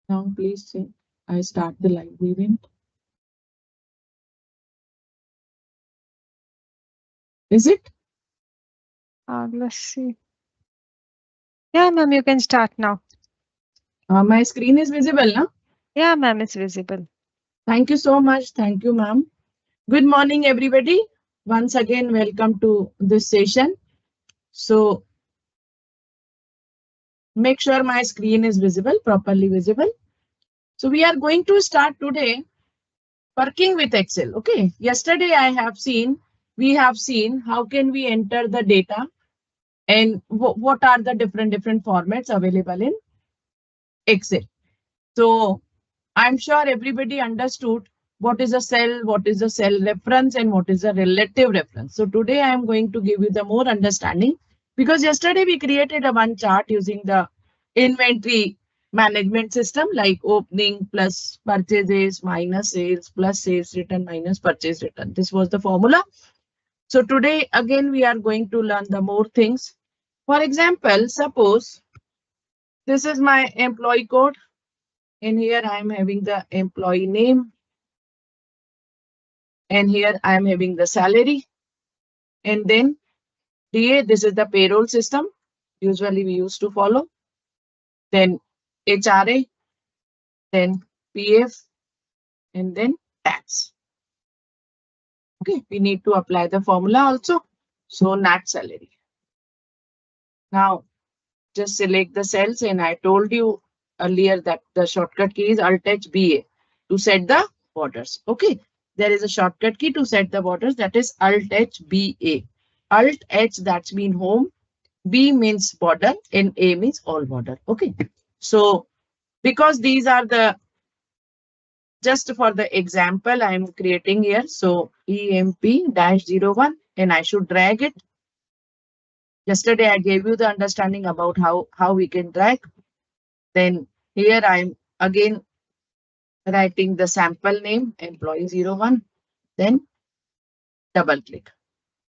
Now please say I start the live event. Is it? Let's see. Yeah, ma'am, you can start now. My screen is visible, na? Yeah, ma'am, it's visible. Thank you so much. Thank you, ma'am. Good morning, everybody. Once again, welcome to this session. So make sure my screen is visible, properly visible. So we are going to start today working with Excel. Okay. Yesterday we have seen how can we enter the data and what are the different formats available in Excel. So I'm sure everybody understood what is a cell, what is a cell reference, and what is a relative reference. So today I am going to give you the more understanding because yesterday we created a one chart using the inventory management system like opening plus purchases minus sales plus sales return minus purchase return. This was the formula. So today again we are going to learn the more things. For example, suppose this is my employee code. In here I am having the employee name. And here I am having the salary. And then DA, this is the payroll system. Usually we used to follow. Then HRA, then PF, and then tax. Okay, we need to apply the formula also. So net salary. Now just select the cells, and I told you earlier that the shortcut key is Alt-H BA to set the borders. Okay, there is a shortcut key to set the borders, that is Alt-H BA. Alt-H, that's mean home, B means border, and A means all border. Okay, so because these are the just for the example I am creating here, so EMP-01, and I should drag it. Yesterday I gave you the understanding about how we can drag. Then here I'm again writing the sample name employee 01. Then double click.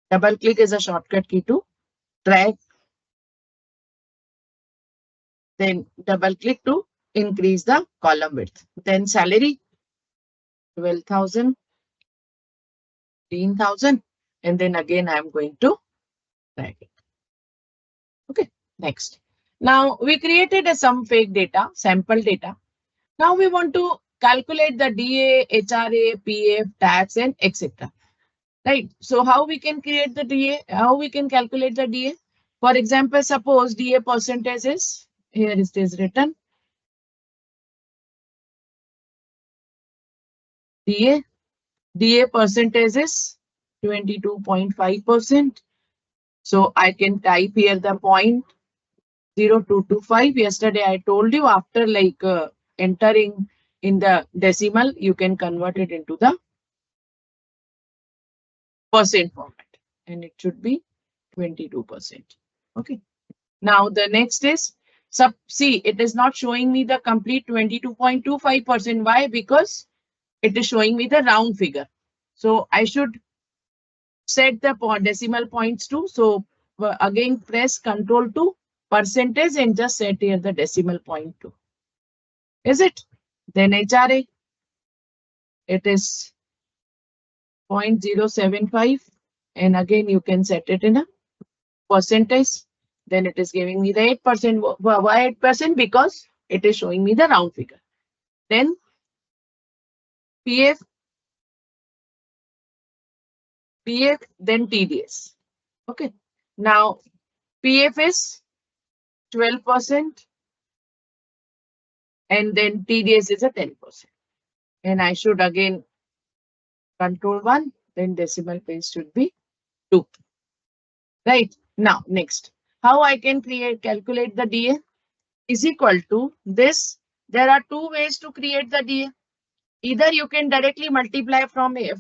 Double click is a shortcut key to drag. Then double click to increase the column width. Then salary 12,000, 15,000, and then again I'm going to drag it. Okay, next. Now we created some fake data, sample data. Now we want to calculate the DA, HRA, PF, tax, and etc. Right. So how we can create the DA? How we can calculate the DA? For example, suppose DA percentage is, here it is written, DA percentage is 22.5%. So I can type here the 0.0225. Yesterday I told you after entering in the decimal, you can convert it into the percent format, and it should be 22%. Okay. Now the next is see, it is not showing me the complete 22.25%. Why? Because it is showing me the round figure. So I should set the decimal points too. So again press Ctrl+2 percentage and just set here the decimal point too. Is it? Then HRA, it is 0.075, and again you can set it in a percentage. Then it is giving me the 8%. Why 8%? Because it is showing me the round figure. Then PF, then TDS. Okay. Now PF is 12%, and then TDS is a 10%. And I should again Ctrl+1, then decimal place should be 2. Right. Now next, how I can calculate the DA is equal to this. There are two ways to create the DA. Either you can directly multiply from here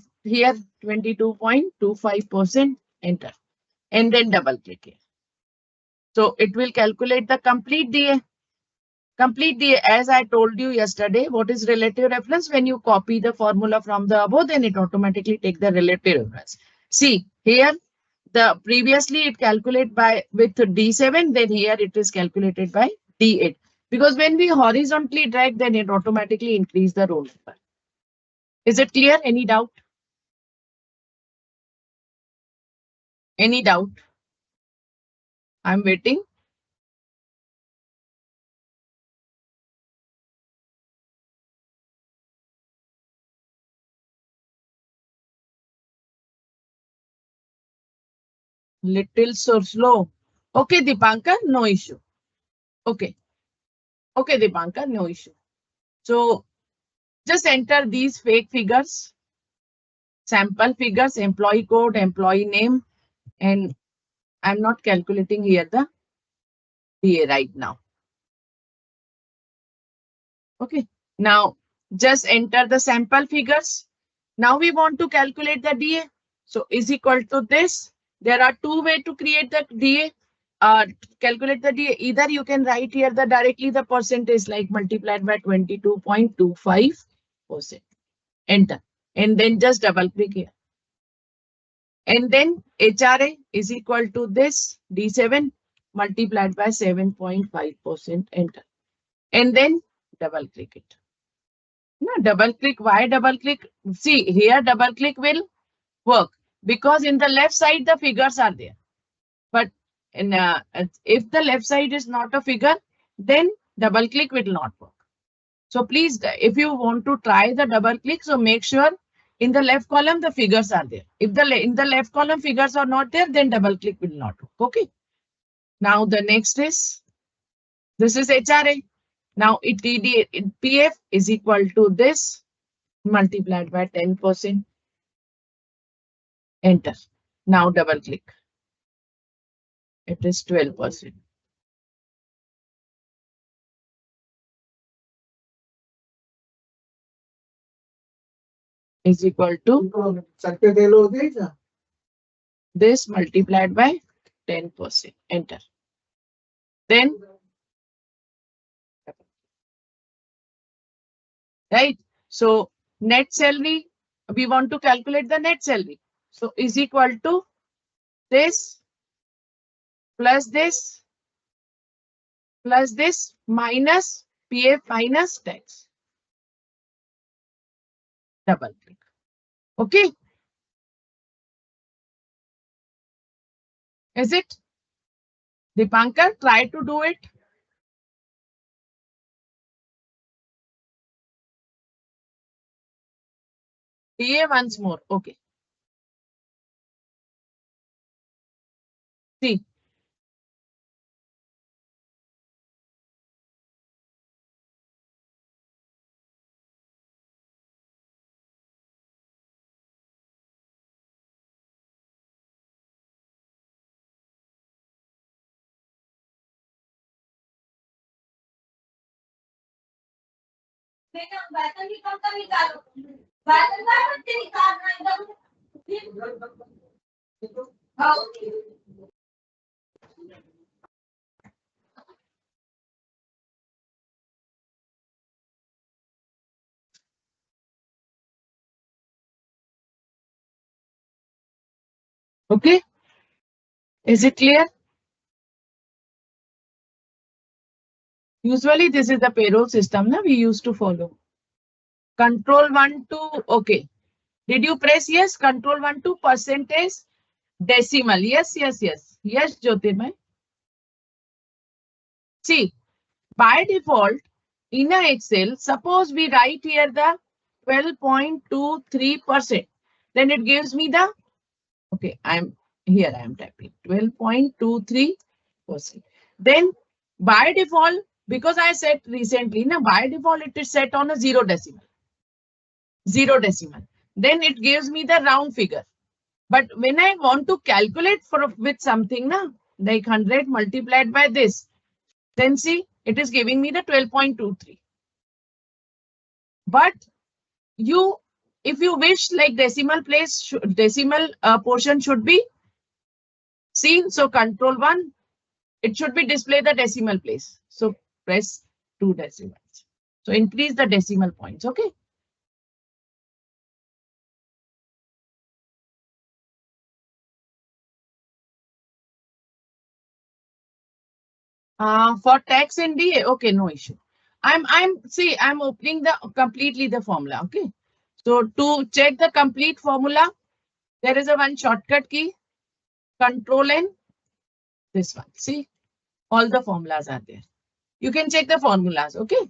22.25%, enter, and then double click here. So it will calculate the complete DA. Complete DA, as I told you yesterday, what is relative reference? When you copy the formula from the above, then it automatically take the relative reference. See here, the previously it calculate by with D7, then here it is calculated by D8. Because when we horizontally drag, then it automatically increase the row number. Is it clear? Any doubt? Any doubt? I'm waiting. Little so slow. Okay, Dipankar, no issue. Okay. Okay, Dipankar, no issue. So just enter these fake figures, sample figures, employee code, employee name, and I'm not calculating here the DA right now. Okay. Now just enter the sample figures. Now we want to calculate the DA. So is equal to this. There are two ways to create the DA. Calculate the DA. Either you can write here the directly the percentage like multiplied by 22.25%. Enter. And then just double click here. And then HRA is equal to this D7 multiplied by 7.5%. Enter. And then double click it. No, double click. Why double click? See here, double click will work because in the left side the figures are there. But if the left side is not a figure, then double click will not work. So please, if you want to try the double click, so make sure in the left column the figures are there. If in the left column figures are not there, then double click will not work. Okay. Now the next is this is HRA. Now PF is equal to this multiplied by 10%. Enter. Now double click. It is 12%. Is equal to this multiplied by 10%. Enter. Then, right? So net salary, we want to calculate the net salary. So is equal to this plus this minus PF minus tax. Double click. Okay. Is it? Dipankar, try to do it. PA once more. Okay. See. Okay. Is it clear? Usually this is the payroll system that we used to follow. Control 1 to, okay. Did you press yes? Control 1 to percentage decimal. Yes, yes, yes. Yes, Jyotirmay. See, by default, in a Excel, suppose we write here the 12.23%. Then it gives me the, okay, I am typing 12.23%. Then by default, because I said recently, now by default, it is set on a 0 decimal. 0 decimal. Then it gives me the round figure. But when I want to calculate with something, like 100 multiplied by this, then see, it is giving me the 12.23. But if you wish, like decimal portion should be seen. So control 1, it should be display the decimal place. So press 2 decimals. So increase the decimal points. Okay. For tax and DA, okay, no issue. I'm opening completely the formula. Okay. So to check the complete formula, there is a one shortcut key, Control N, this one. See, all the formulas are there. You can check the formulas. Okay.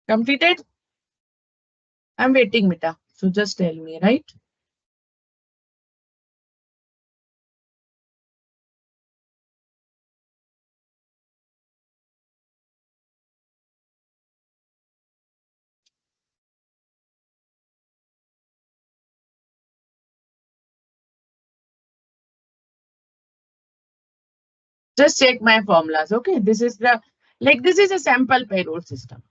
Completed? I'm waiting, Mita. So just tell me, right? Just check my formulas. Okay. This is this is a sample payroll system.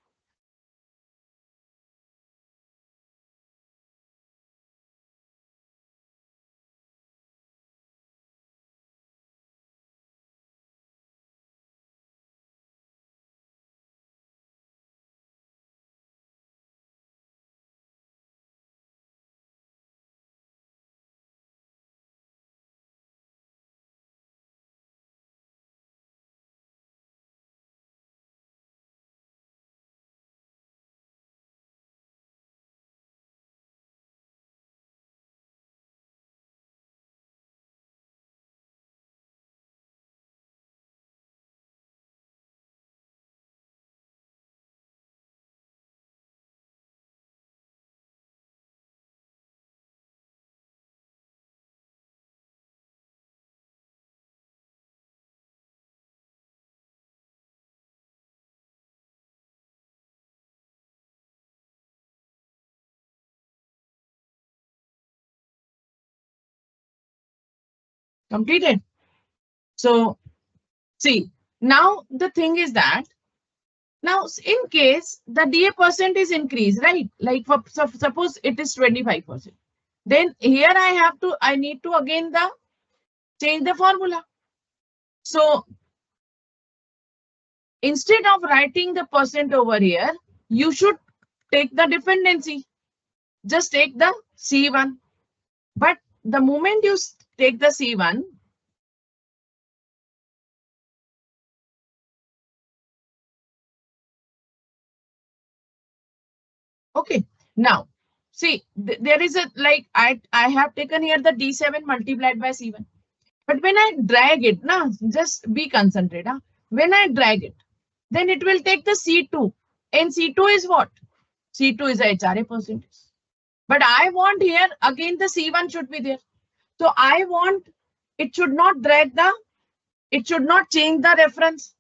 Completed. So see, now the thing is that now in case the DA percent is increased, right? Like suppose it is 25%. Then here I need to again change the formula. So instead of writing the percent over here, you should take the dependency. Just take the C1. But the moment you take the C1, okay. Now, see, there is a I have taken here the D7 multiplied by C1. But when I drag it, just be concentrated. When I drag it, then it will take the C2. And C2 is what? C2 is the HRA percentage. But I want here, again, the C1 should be there. So I want, it should not it should not change the reference.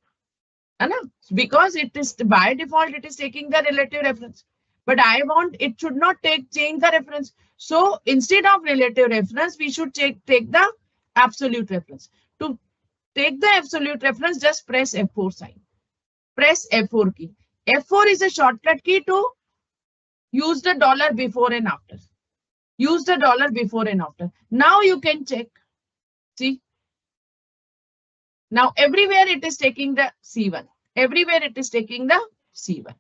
Because it is by default, it is taking the relative reference. But I want, it should not change the reference. So instead of relative reference, we should take the absolute reference. To take the absolute reference, just press F4 sign. Press F4 key. F4 is a shortcut key to use the dollar before and after. Use the dollar before and after. Now you can check. See. Now everywhere it is taking the C1. Everywhere it is taking the C1.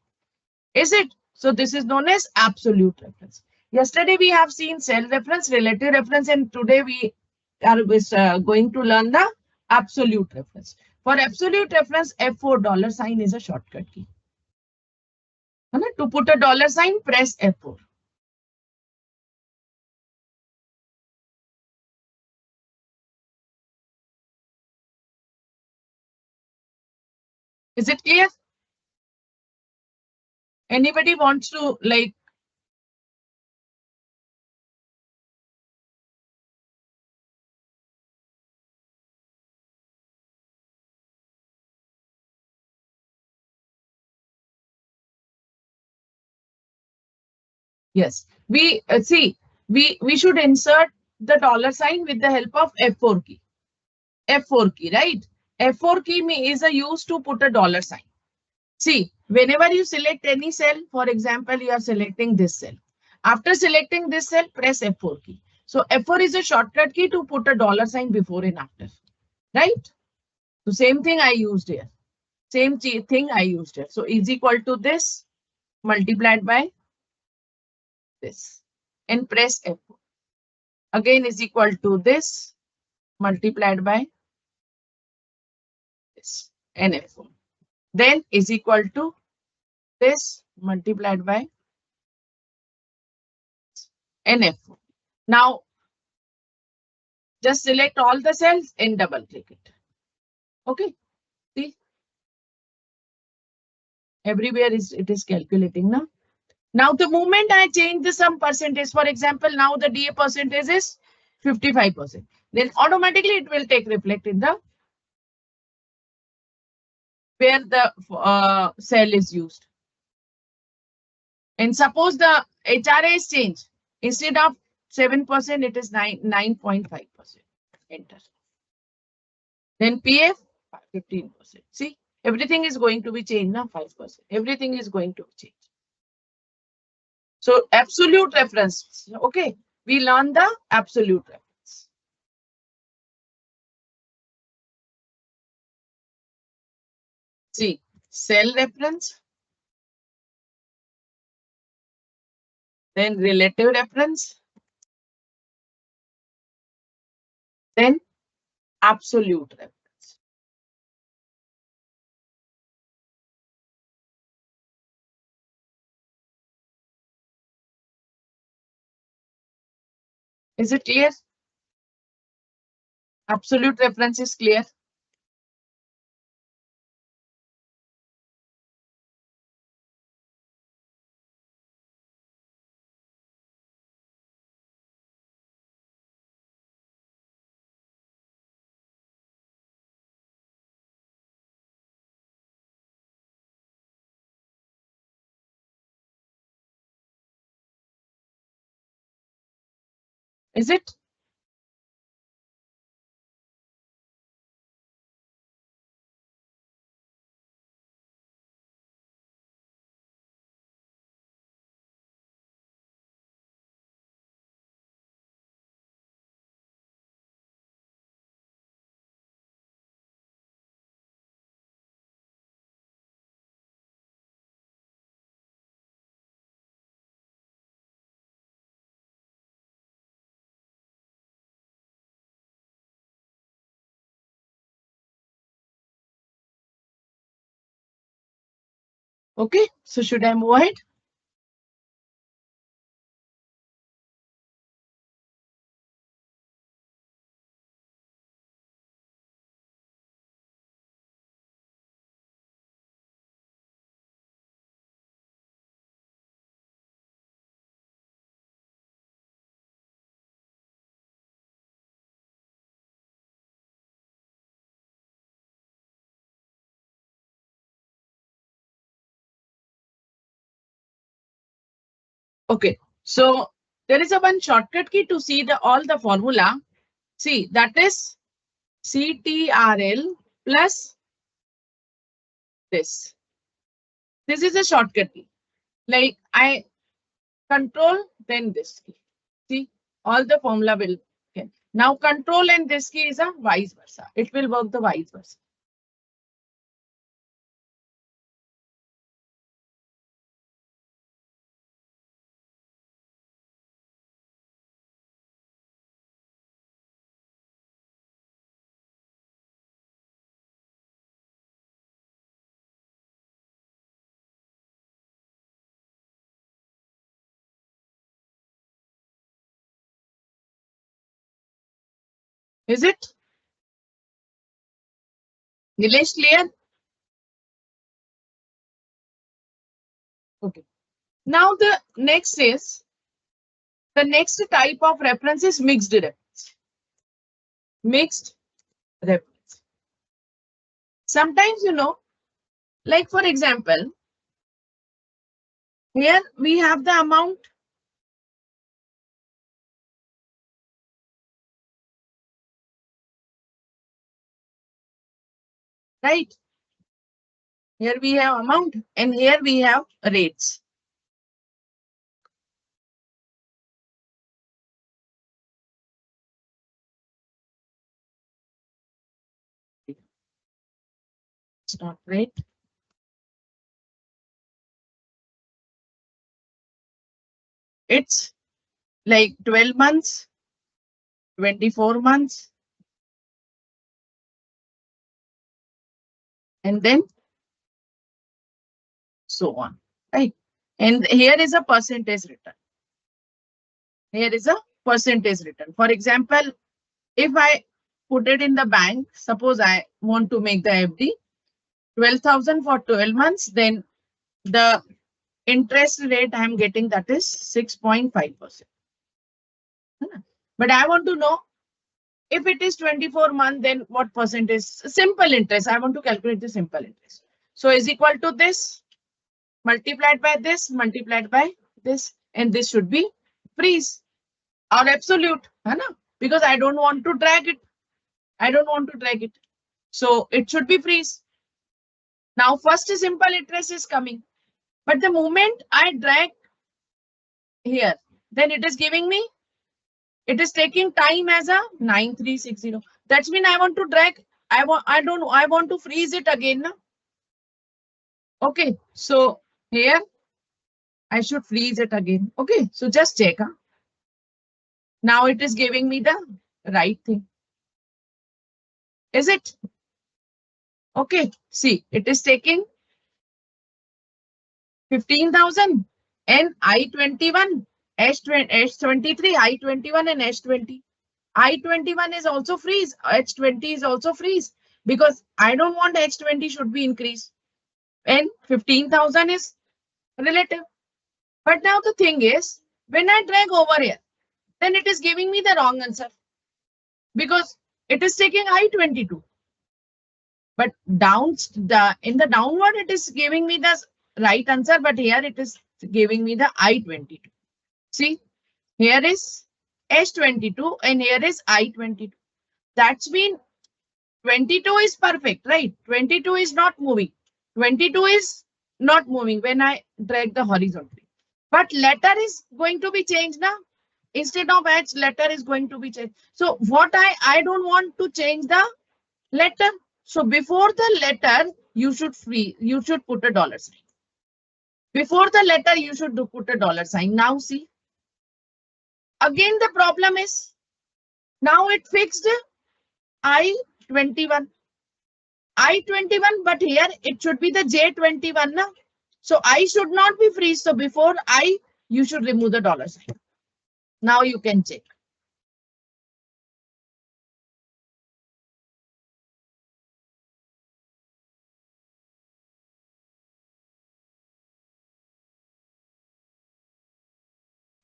Is it? So this is known as absolute reference. Yesterday we have seen cell reference, relative reference, and today we are going to learn the absolute reference. For absolute reference, F4 dollar sign is a shortcut key. To put a dollar sign, press F4. Is it clear? Anybody wants to Yes, we see, we should insert the dollar sign with the help of F4 key. F4 key, right? F4 key is a use to put a dollar sign. See, whenever you select any cell, for example, you are selecting this cell. After selecting this cell, press F4 key. So F4 is a shortcut key to put a dollar sign before and after, right? So same thing I used here. Same thing I used here. So is equal to this multiplied by this and press F4. Again is equal to this multiplied by this and F4. Then is equal to this multiplied by and F4. Now just select all the cells and double click it. Okay. See, everywhere it is calculating now. Now the moment I change the some percentage, for example, now the DA percentage is 55%. Then automatically it will take reflect in the where the cell is used. And suppose the HRA is changed. Instead of 7%, it is 9.5%. Enter. Then PF 15%. See, everything is going to be changed now 5%. Everything is going to be changed. So absolute reference. Okay, we learn the absolute reference. See, cell reference, then relative reference, then absolute reference. Is it clear? Absolute reference is clear. Is it? Okay, so should I move ahead? Okay, so there is a one shortcut key to see all the formula. See, that is CTRL plus this. This is a shortcut key. Like I control, then this key. See, all the formula will. Okay. Now control and this key is a vice versa. It will work the vice versa. Is it? Nilesh, clear? Okay. Now the next type of reference is mixed reference. Mixed reference. Sometimes, like for example, here we have the amount right? Here we have amount and here we have rates. It's not rate. It's like 12 months, 24 months, and then so on, right? And here is a percentage return. Here is a percentage return. For example, if I put it in the bank, suppose I want to make the FD 12,000 for 12 months, then the interest rate I am getting, that is 6.5%. But I want to know if it is 24 months, then what percentage? Simple interest. I want to calculate the simple interest. So is equal to this multiplied by this, multiplied by this, and this should be freeze or absolute, because I don't want to drag it. I don't want to drag it. So it should be freeze. Now first simple interest is coming, but the moment I drag here, then it is giving me, it is taking time as a 9360. That's mean I want to drag. I want to freeze it again. Na? Okay, so here I should freeze it again. Okay, so just check. Now it is giving me the right thing. Is it? Okay, see, it is taking 15,000 and I-21, H23, I-21 and H20. I-21 is also freeze, H20 is also freeze, because I don't want H20 should be increased. And 15,000 is relative. But now the thing is, when I drag over here, then it is giving me the wrong answer, because it is taking I-22. But in the downward, it is giving me the right answer, but here it is giving me the I-22. See, here is H22 and here is I-22. That's mean 22 is perfect, right? 22 is not moving. 22 is not moving when I drag the horizontally. But letter is going to be changed now. Instead of H, letter is going to be changed. So what I don't want to change the letter. So before the letter, you should put a dollar sign. Before the letter, you should put a dollar sign. Now see. Again, the problem is now it fixed I-21. I-21, but here it should be the J21 now. So I should not be freeze. So before I, you should remove the dollar sign. Now you can check.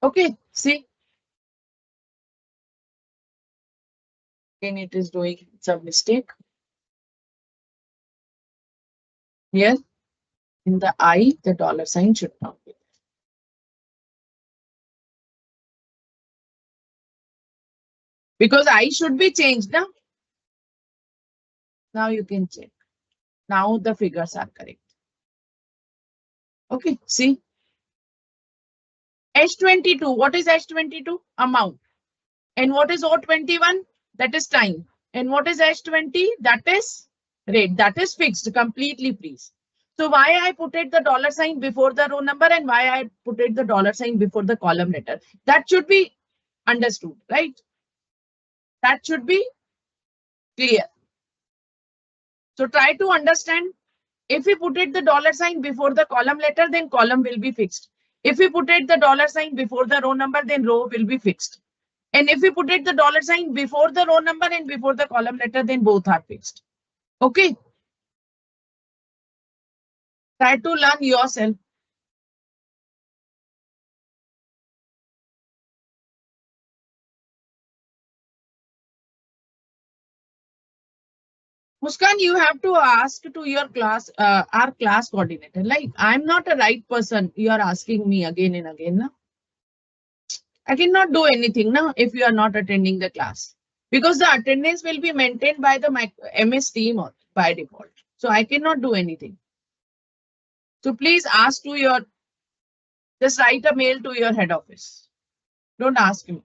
Okay, see. Again, it is doing some mistake. Here in the I, the dollar sign should not be. Because I should be changed now. Now you can check. Now the figures are correct. Okay, see. H22, what is H22? Amount. And what is O21? That is time. And what is H20? That is rate. That is fixed, completely freeze. So why I put it the dollar sign before the row number and why I put it the dollar sign before the column letter? That should be understood, right? That should be clear. So try to understand. If we put it the dollar sign before the column letter, then column will be fixed. If we put it the dollar sign before the row number, then row will be fixed. And if we put it the dollar sign before the row number and before the column letter, then both are fixed. Okay. Try to learn yourself. Muskan, you have to ask to your class, our class coordinator. Like, I'm not a right person. You are asking me again and again. Na? I cannot do anything now if you are not attending the class, because the attendance will be maintained by the MS team or by default. So I cannot do anything. So please ask to your, just write a mail to your head office. Don't ask me.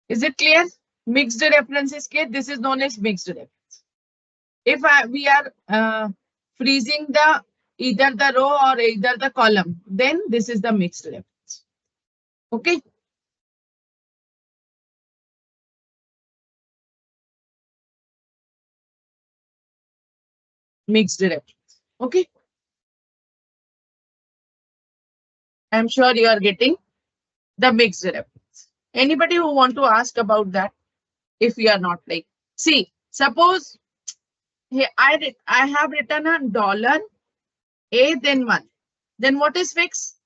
Is it clear? Mixed reference is clear. This is known as mixed reference. If we are freezing the either the row or either the column, then this is the mixed reference. Okay. Mixed reference. Okay. I'm sure you are getting the mixed reference. Anybody who want to ask about that? If you are not like, see, suppose here I have written a dollar a then 1. Then what is fixed?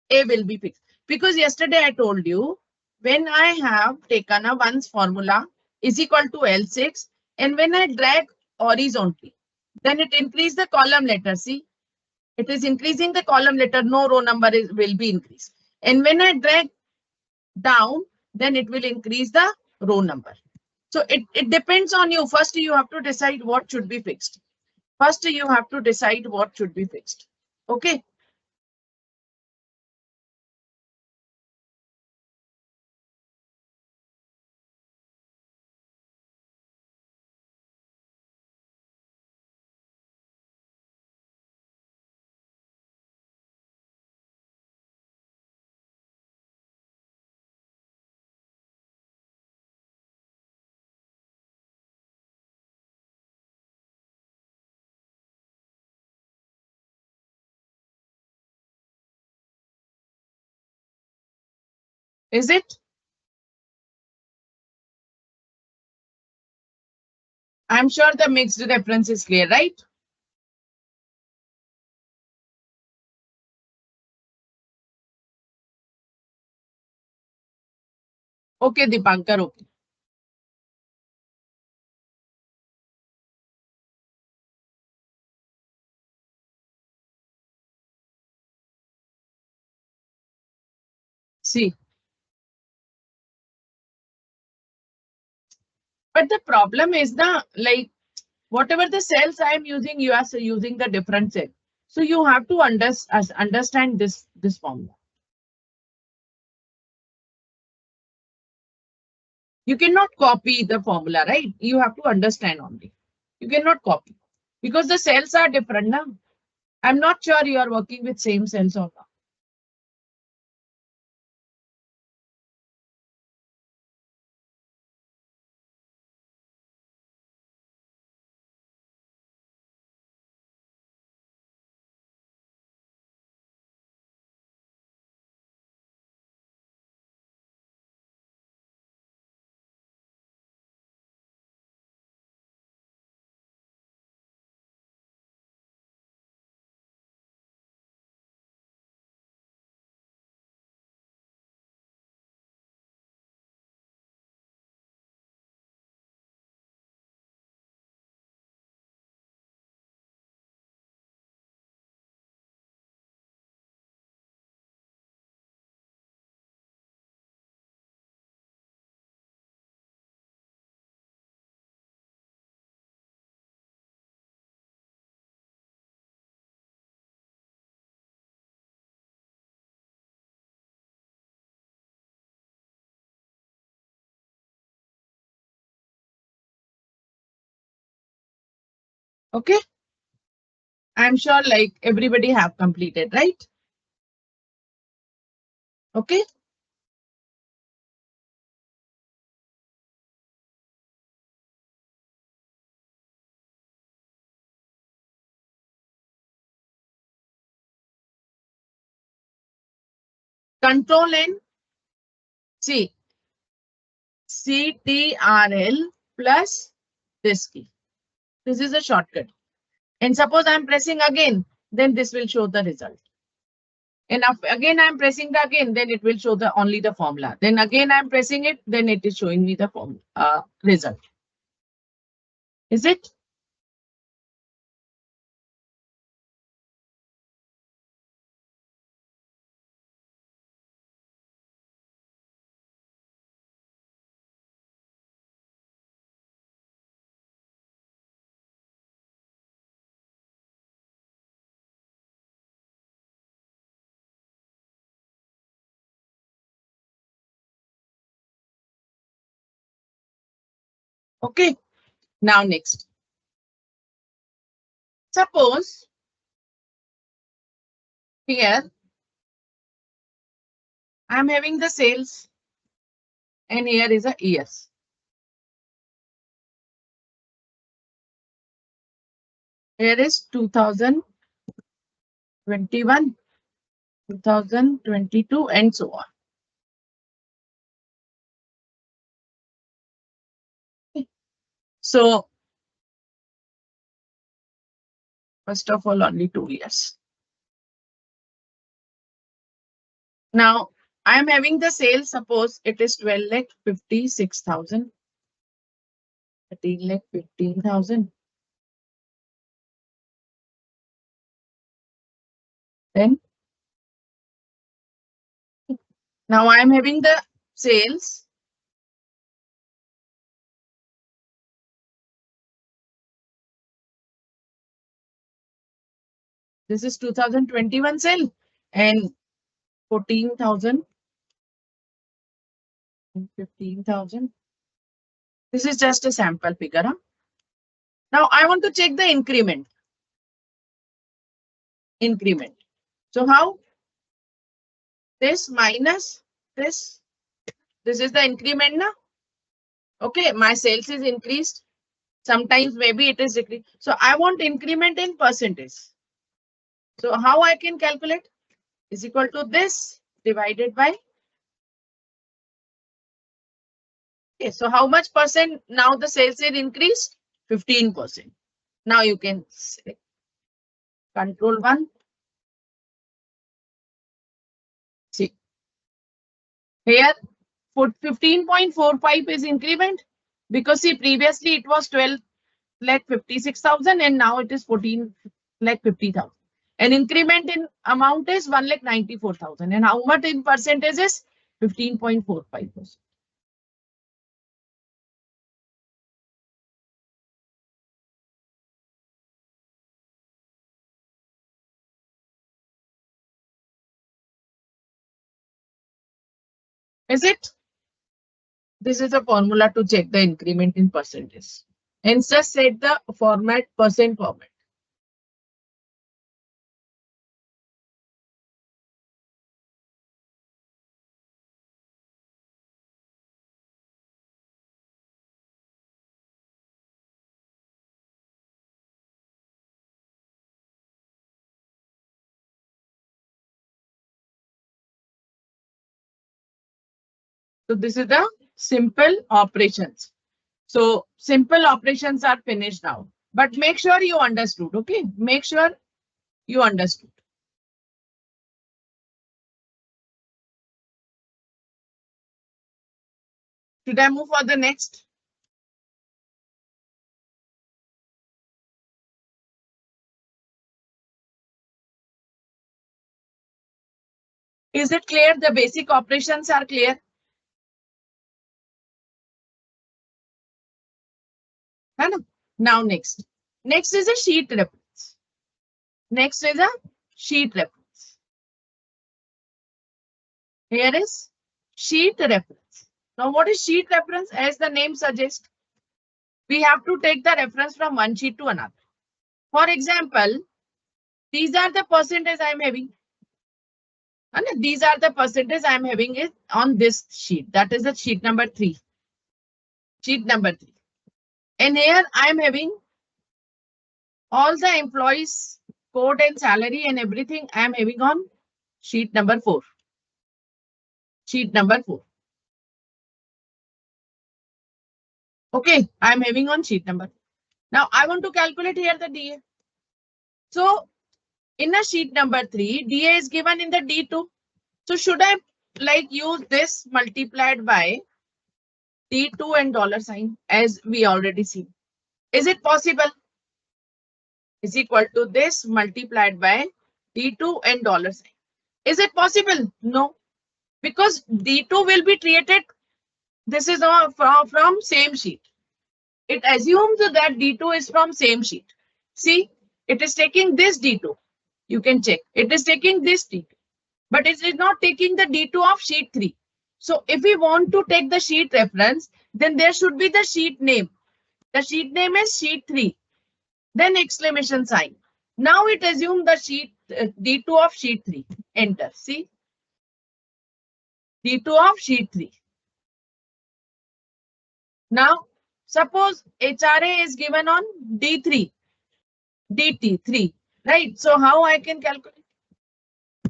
A will be fixed. Because yesterday I told you, when I have taken a one's formula is equal to L6, and when I drag horizontally, then it increase the column letter. See, it is increasing the column letter, no row number will be increased. And when I drag down, then it will increase the row number. So it depends on you. First, you have to decide what should be fixed. First, you have to decide what should be fixed. Okay. Is it? I'm sure the mixed reference is clear, right? Okay, Dipankar, okay. See, but the problem is the, like, whatever the cells I am using, you are using the different cell. So you have to understand this formula. You cannot copy the formula, right? You have to understand only. You cannot copy because the cells are different now. I'm not sure you are working with same cells or not. Okay. I'm sure like everybody have completed, right? Okay. Control N, see, CTRL plus this key. This is a shortcut. And suppose I'm pressing again, then this will show the result. And again I'm pressing the again, then it will show the only the formula. Then again I'm pressing it, then it is showing me the result. Is it? Okay. Now next. Suppose here I'm having the sales and here is a years. Here is 2021, 2022 and so on. So first of all, only 2 years. Now I am having the sales, suppose it is 12,56,000, 13,15,000. Then now I am having the sales. This is 2021 sale and 14,000 and 15,000. This is just a sample figure. Huh? Now I want to check the increment. So how? This minus this. This is the increment now. Okay, my sales is increased. Sometimes maybe it is decreased. So I want increment in percentage. So how I can calculate? Is equal to this divided by. Okay, so how much percent now the sales is increased? 15%. Now you can say Control 1. See here 15.45 is increment because see previously it was 12,56,000 and now it is 14,50,000. And increment in amount is 1,94,000 and how much in percentage is 15.45%. Is it? This is a formula to check the increment in percentage. And just set the format percent format. So this is the simple operations. So simple operations are finished now, but make sure you understood. Okay, make sure you understood. Should I move for the next? Is it clear? The basic operations are clear. Now next. Next is a sheet reference. Next is a sheet reference. Here is sheet reference. Now what is sheet reference? As the name suggests, we have to take the reference from one sheet to another. For example, these are the percentage I am having. And these are the percentage I am having it on this sheet. That is the sheet number 3. Sheet number 3. And here I am having all the employees code and salary and everything I am having on sheet number 4. Sheet number 4. Okay, I am having on sheet number. Now I want to calculate here the DA. So in a sheet number 3, DA is given in the D2. So should I like use this multiplied by D2 and dollar sign as we already seen? Is it possible? Is equal to this multiplied by D2 and dollar sign. Is it possible? No, because D2 will be treated. This is from same sheet. It assumes that D2 is from same sheet. See, it is taking this D2. You can check. It is taking this D2, but it is not taking the D2 of sheet 3. So if we want to take the sheet reference, then there should be the sheet name. The sheet name is sheet 3. Then exclamation sign. Now it assumes the sheet D2 of sheet 3. Enter. See, D2 of sheet 3. Now suppose HRA is given on D3, DT3, right? So how I can calculate?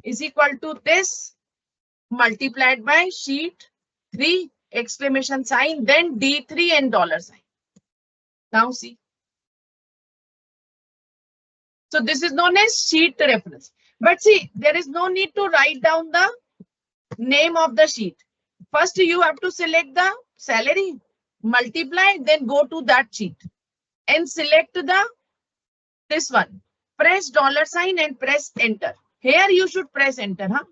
Is equal to this multiplied by sheet 3 exclamation sign, then D3 and dollar sign. Now see. So this is known as sheet reference. But see, there is no need to write down the name of the sheet. First, you have to select the salary, multiply, then go to that sheet and select this one. Press dollar sign and press enter. Here you should press enter, huh?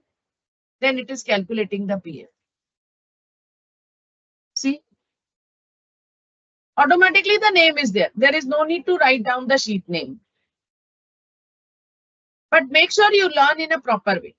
Then it is calculating the PF. See, automatically the name is there. There is no need to write down the sheet name. But make sure you learn in a proper way.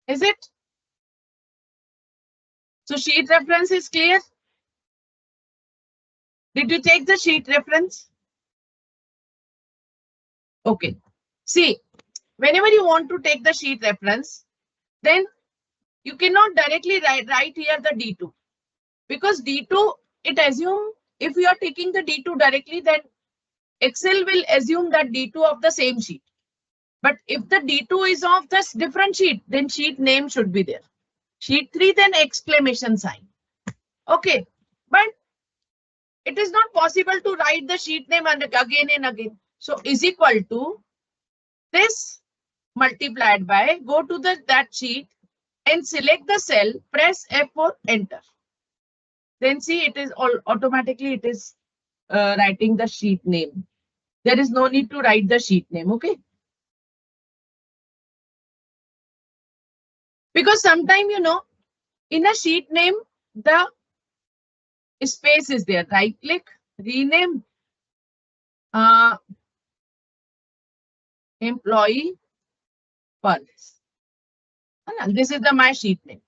Is it? So sheet reference is clear. Did you take the sheet reference? Okay. See, whenever you want to take the sheet reference, then you cannot directly write here the D2. Because D2, it assumes if you are taking the D2 directly, then Excel will assume that D2 of the same sheet. But if the D2 is of this different sheet, then sheet name should be there. Sheet 3, then exclamation sign. Okay, but it is not possible to write the sheet name and again and again. So is equal to this multiplied by, go to that sheet and select the cell, press F4, enter. Then see, it is automatically it is writing the sheet name. There is no need to write the sheet name. Okay. Because sometimes, you know, in a sheet name, the space is there. Right click, rename employee per. This is my sheet name.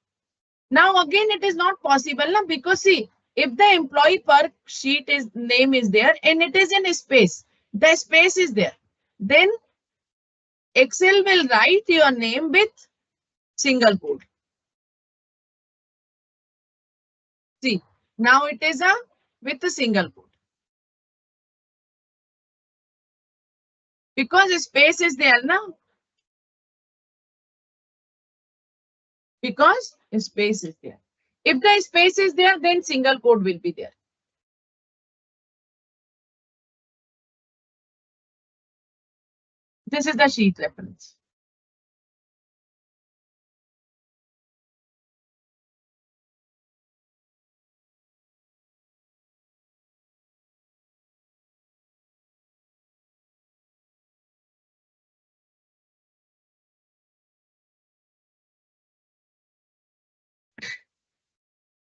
Now again, it is not possible na, because see, if the employee per sheet name is there and it is in space, the space is there. Then Excel will write your name with single quote. See, now it is with a single quote. Because space is there now. Because space is there. If the space is there, then single quote will be there. This is the sheet reference.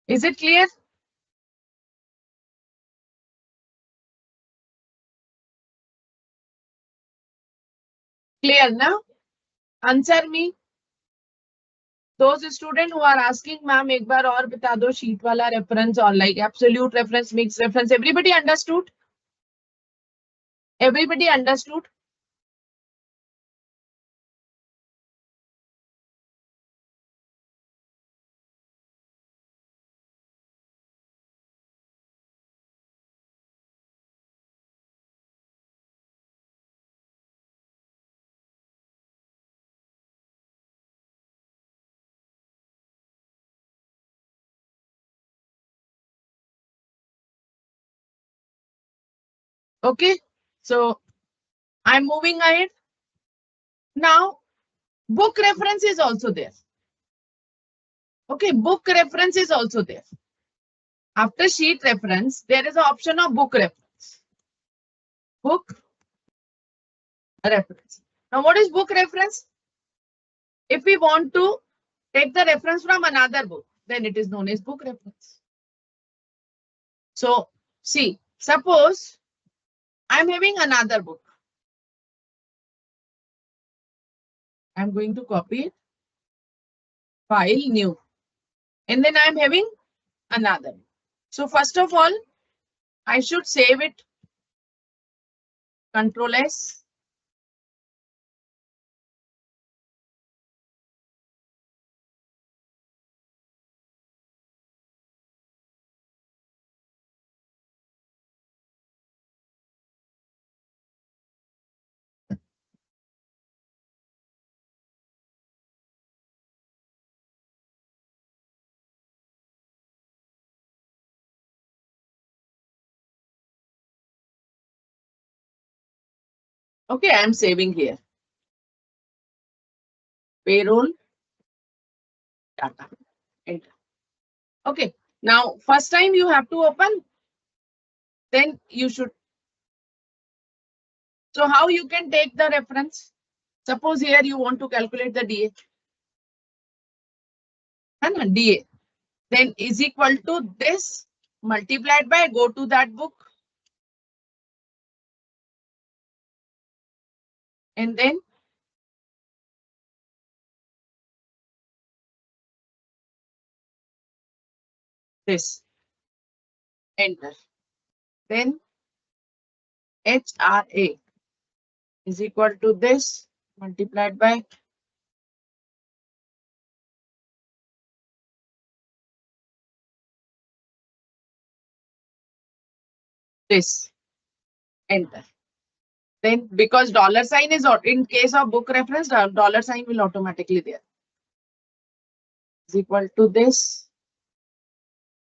Is it clear? Clear now? Answer me. Those students who are asking, ma'am, एक बार और बता दो sheet वाला reference or like absolute reference, mixed reference. Everybody understood? Everybody understood? Okay, so I'm moving ahead. Now, book reference is also there. Okay, book reference is also there. After sheet reference, there is an option of book reference. Book reference. Now, what is book reference? If we want to take the reference from another book, then it is known as book reference. So, see, suppose I'm having another book. I'm going to copy it, file, new, and then I'm having another. So first of all, I should save it. Control S. Okay, I'm saving here. Payroll data. Enter. Okay, now first time you have to open, then you should. So how you can take the reference? Suppose here you want to calculate the DA. And DA. Then is equal to this multiplied by, go to that book. And then this. Enter. Then HRA is equal to this multiplied by this. Enter. Then because dollar sign is in case of book reference, dollar sign will automatically there. Is equal to this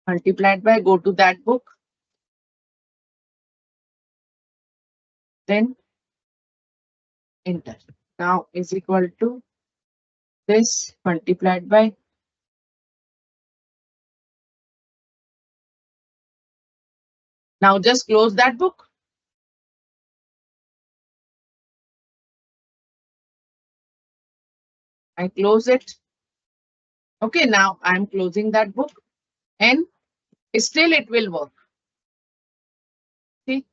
multiplied by, go to that book. Then enter. Now is equal to this multiplied by now just close that book. I close it. Okay, now I'm closing that book and still it will work. See,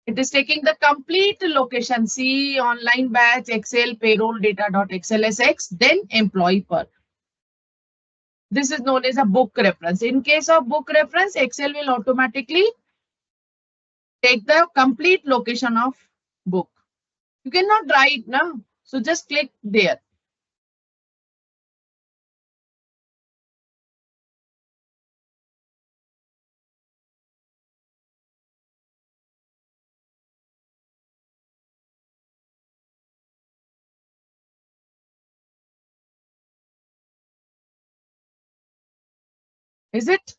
it is taking the complete location. See, online batch, Excel, payroll data.xlsx, then employee per. This is known as a book reference. In case of book reference, Excel will automatically take the complete location of book. You cannot write now. So just click there. Is it?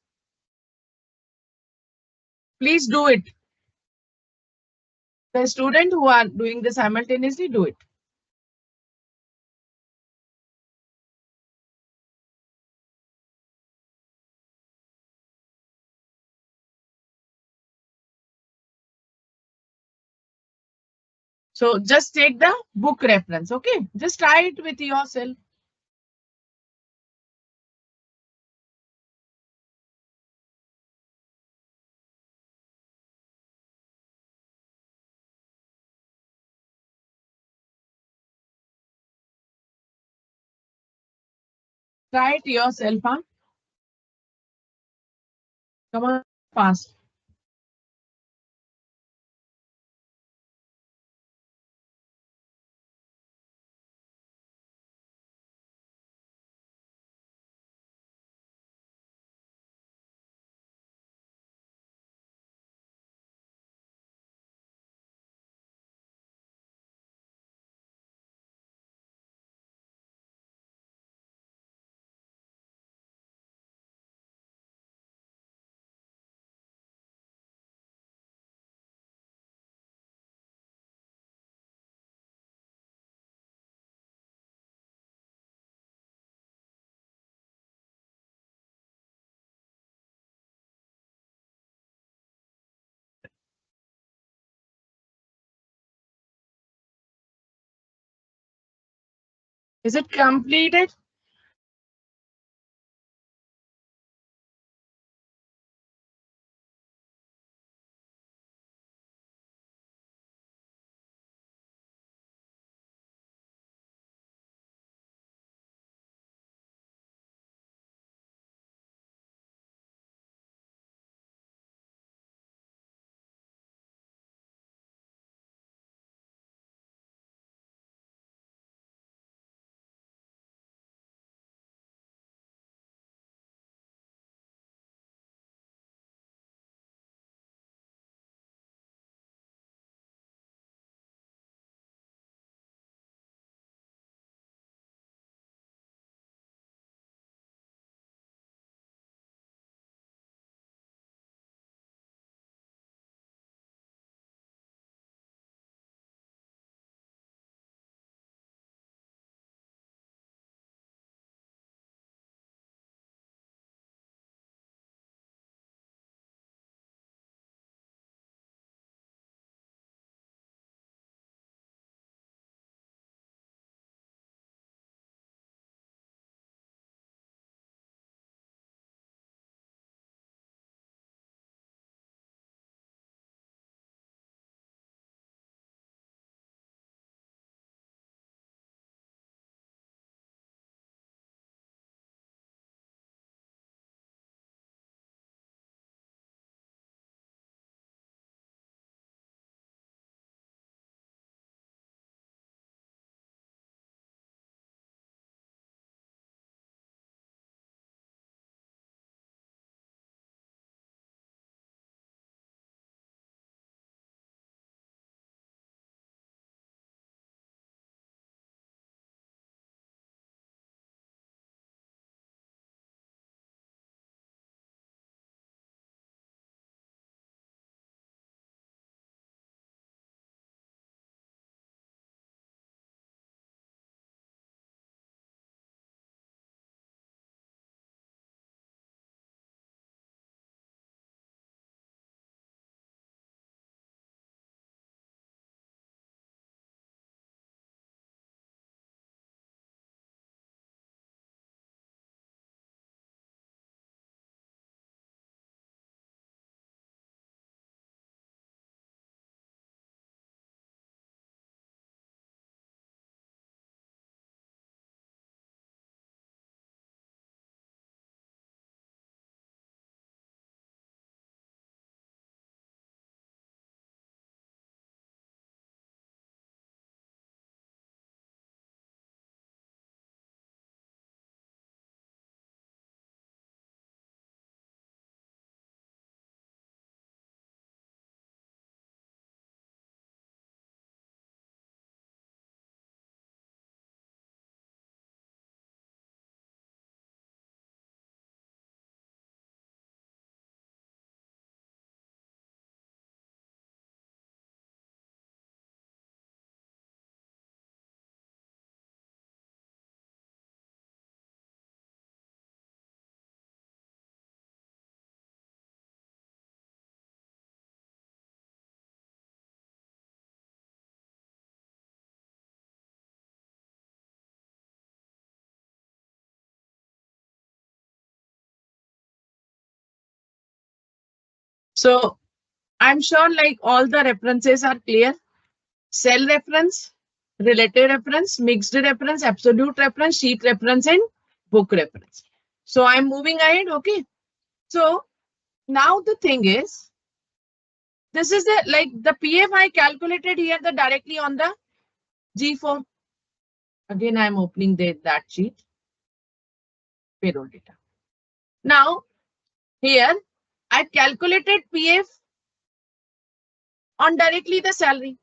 Please do it. The student who are doing this simultaneously, do it. So just take the book reference. Okay. Just try it with yourself. Try it yourself, huh? Come on, fast. Is it completed? So I'm sure like all the references are clear. Cell reference, relative reference, mixed reference, absolute reference, sheet reference, and book reference. So I'm moving ahead. Okay. So now the thing is, this is the like the PF I calculated here the directly on the G form. Again, I'm opening that sheet, payroll data. Now here I calculated PF on directly the salary.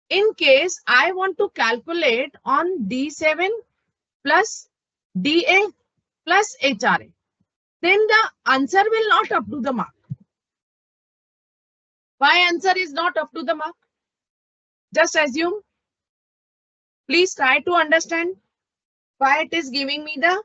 In case I want to calculate on D7 plus DA plus HRA, then the answer will not up to the mark. Why answer is not up to the mark? Just assume. Please try to understand why it is giving me the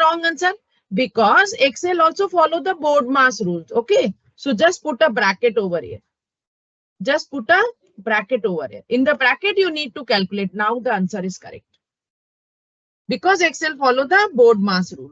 wrong answer. Because Excel also follow the BODMAS rules. Okay. So just put a bracket over here. Just put a bracket over here. In the bracket, you need to calculate. Now the answer is correct. Because Excel follow the BODMAS rule.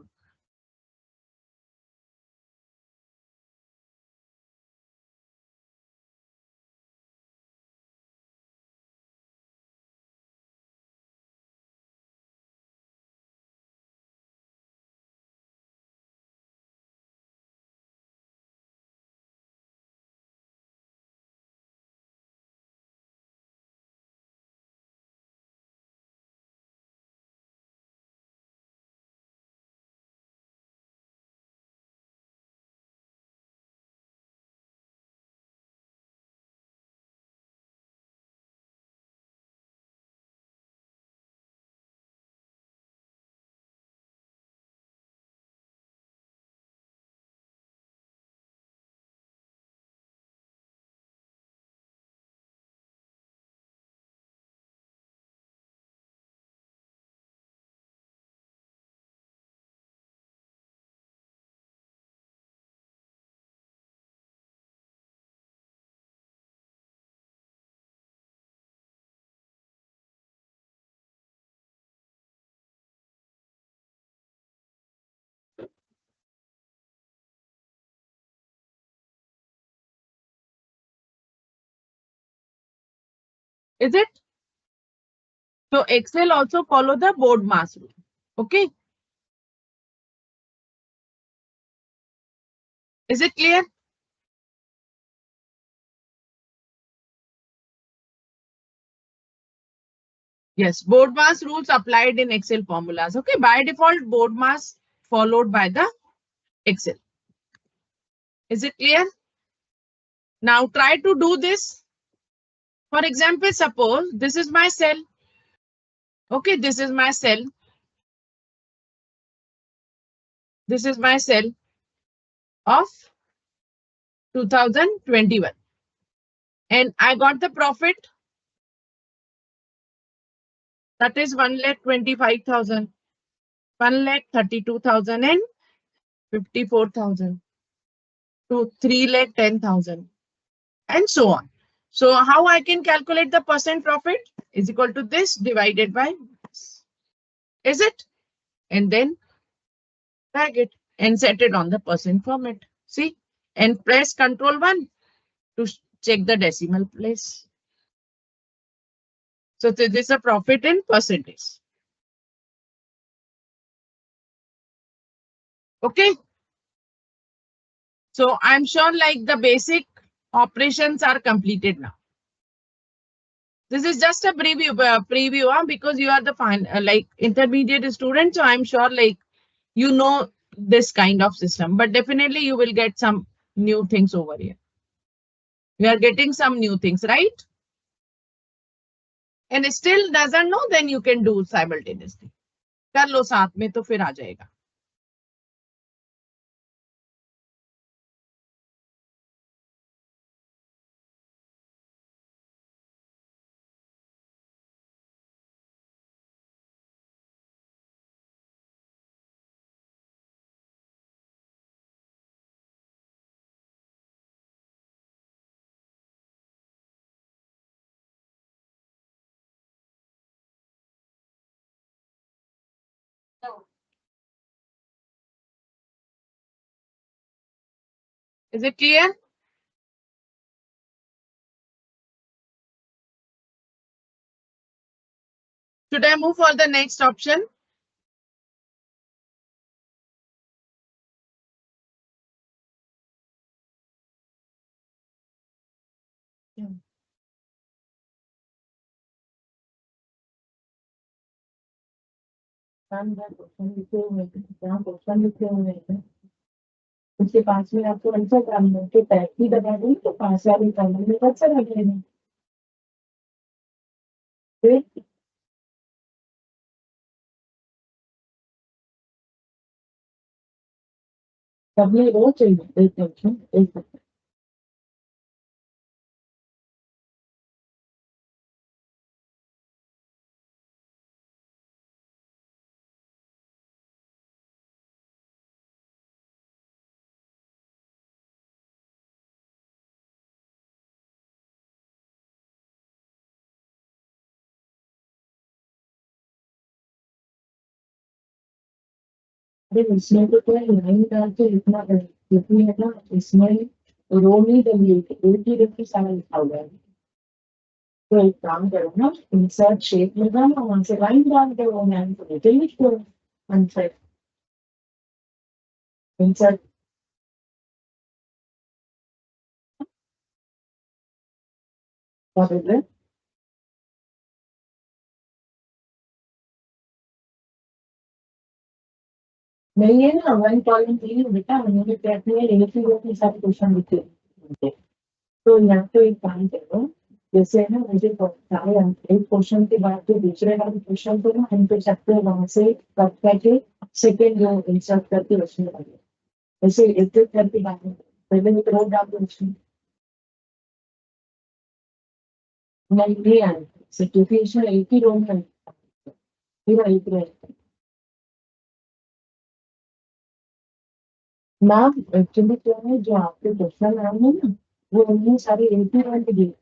Is it? So Excel also follow the BODMAS rule. Okay. Is it clear? Yes, BODMAS rules applied in Excel formulas. Okay, by default, BODMAS followed by the Excel. Is it clear? Now try to do this. For example, suppose this is my cell. Okay, this is my cell. This is my cell of 2021. And I got the profit. That is 1,25,000, 1,32,000 and 54,000 to 3,10,000 and so on. So how I can calculate the percent profit is equal to this divided by this. Is it? And then drag it and set it on the percent format. See? And press Control 1 to check the decimal place. So this is a profit in percentage. Okay. So I'm sure like the basic operations are completed now. This is just a preview because you are the like intermediate student. So I'm sure like you know this kind of system, but definitely you will get some new things over here. We are getting some new things, right? And still doesn't know, then you can do simultaneously. कर लो साथ में तो फिर आ जाएगा. Is it clear? Should I move for the next option? Yeah. उसके पास में आपको answer डालना है, तो टैग भी दबा देंगे तो पास वाले कॉलम में आंसर आ जाएगा। फिर सबने रो चाहिए एक ऑप्शन एक अरे इसमें तो कोई लाइन डाल के लिखना पड़ेगा क्योंकि है ना इसमें रो नहीं डली है एक ही रखी सारा लिखा हुआ है। तो एक काम करो ना इंसर्ट शेप में जाना वहां से लाइन डाल के वो लाइन को लेके लिख दो answer insert what is it? नहीं है ना वन कॉलम थी बेटा उन्होंने कहते हैं एक ही रोटी सारे क्वेश्चन लिखे होंगे। तो यहाँ पे एक काम करो जैसे है ना मुझे सारे एक क्वेश्चन के बाद जो दूसरे वाले क्वेश्चन को ना हम कर सकते हैं वहां से कट करके सेकेंड जो इंसर्ट करके उसमें डालो ऐसे एक एक करके डालो पहले एक रो डाल दो उसमें नहीं आए क्योंकि इसमें एक ही रो में पूरा एक रो मैम एक्चुअली क्या है जो आपके क्वेश्चन आए हैं ना वो उन्हीं सारे एक ही रो के दिए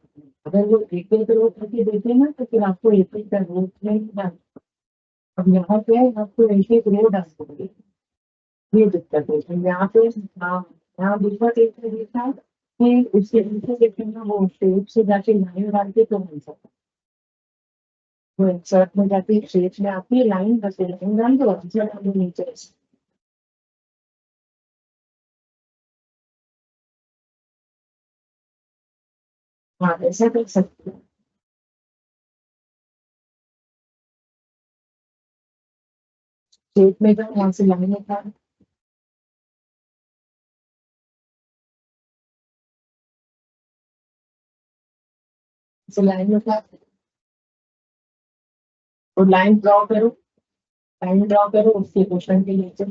अगर वो एक एक रो करके देते ना तो फिर आपको एक एक रो में डाल अब यहाँ पे आपको एक एक रो डाल दोगे ये दिक्कत है तो यहाँ पे हाँ यहाँ दिक्कत एक है ये था कि उसके नीचे देखेंगे वो शेप से जाके लाइन डाल के तो मिल सकता वो इंसर्ट में जाके शेप में आती है लाइन बस लाइन डाल दो आंसर डाल दो नीचे हाँ ऐसा कर सकते हैं शेप में जाओ वहां से लाइन उठा से लाइन उठा और लाइन ड्रॉ करो उसके क्वेश्चन के नीचे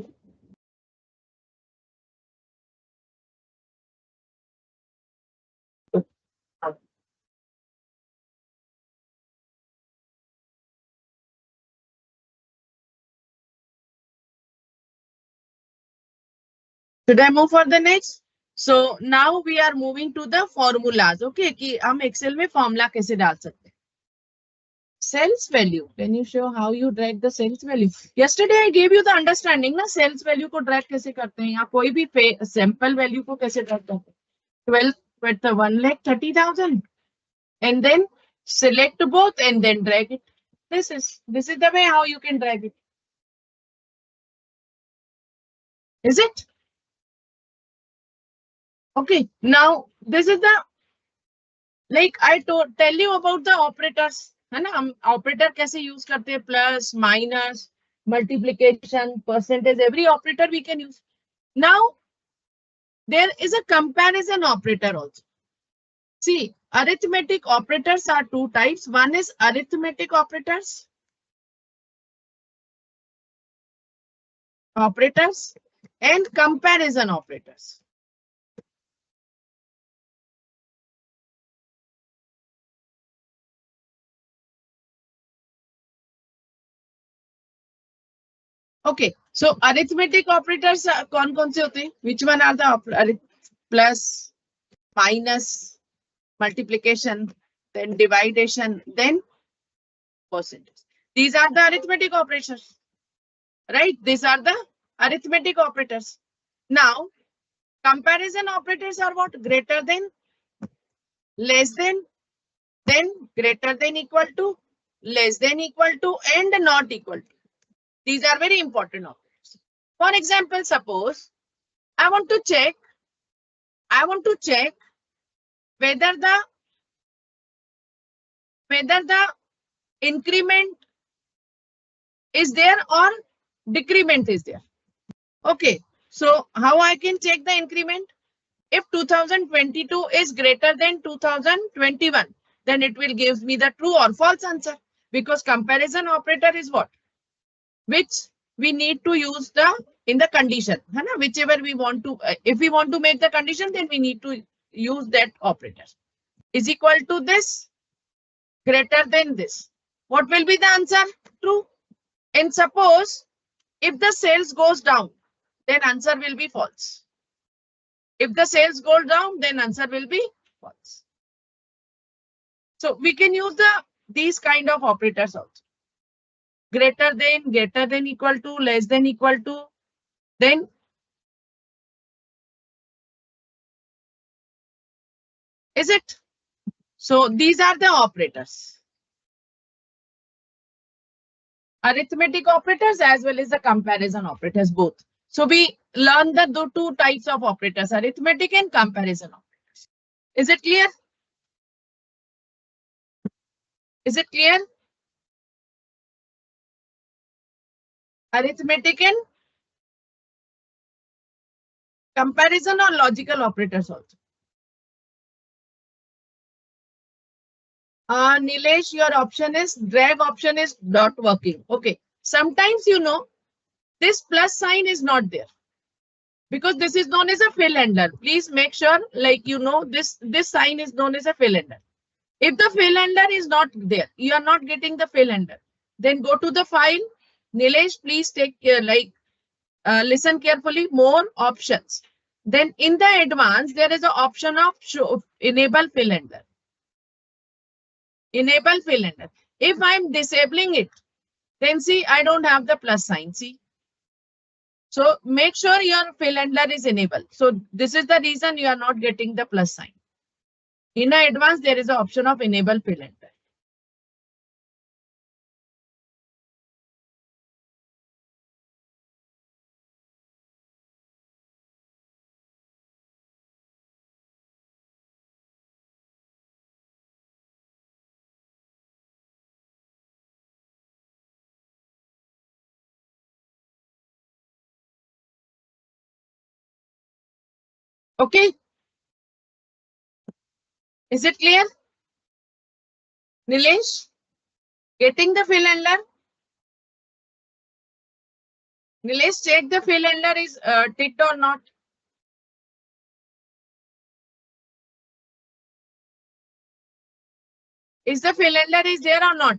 Should I move for the next? So now we are moving to the formulas. Okay, कि हम Excel में formula कैसे डाल सकते हैं? Sales value. Can you show how you drag the sales value? Yesterday I gave you the understanding ना sales value को drag कैसे करते हैं या कोई भी sample value को कैसे drag करते हैं? 12 with the 1,30,000 and then select both and then drag it. This is the way how you can drag it. Is it? Okay. Now this is the like I tell you about the operators है ना हम operator कैसे use करते हैं plus minus multiplication percentage every operator we can use now there is a comparison operator also see arithmetic operators are two types one is arithmetic operators and comparison operators. Okay, so arithmetic operators कौन से होते हैं? Which one are the plus, minus, multiplication, then division, then percentage. These are the arithmetic operations. right? These are the arithmetic operators. Now, comparison operators are what? Greater than, less than, then greater than equal to, less than equal to, and not equal to. These are very important operators. For example, suppose I want to check whether the increment is there or decrement is there. Okay, so how I can check the increment? If 2022 is greater than 2021, then it will give me the true or false answer, because comparison operator is what? Which we need to use in the condition. Whichever we want to, if we want to make the condition, then we need to use that operator. Is equal to this, greater than this. What will be the answer? True. And suppose if the sales goes down, then answer will be false. If the sales go down, then answer will be false. So we can use these kind of operators also. Greater than equal to, less than equal to, then is it? So these are the operators. Arithmetic operators as well as the comparison operators both. So we learn the two types of operators, arithmetic and comparison operators. Is it clear? Is it clear? Arithmetic and comparison or logical operators also. Nilesh, your option is, drag option is not working. Okay. Sometimes, this plus sign is not there, because this is known as a fill ender. Please make sure, this sign is known as a fill ender. If the fill ender is not there, you are not getting the fill ender, then go to the file. Nilesh, please take care, listen carefully, more options. Then in the advanced, there is an option of show, enable fill ender. Enable fill ender. If I'm disabling it, then see, I don't have the plus sign, see. So make sure your fill ender is enabled. So this is the reason you are not getting the plus sign. In advance, there is an option of enable fill ender. Okay. Is it clear? Nilesh, getting the fill ender? Nilesh, check the fill ender is ticked or not. Is the fill ender is there or not?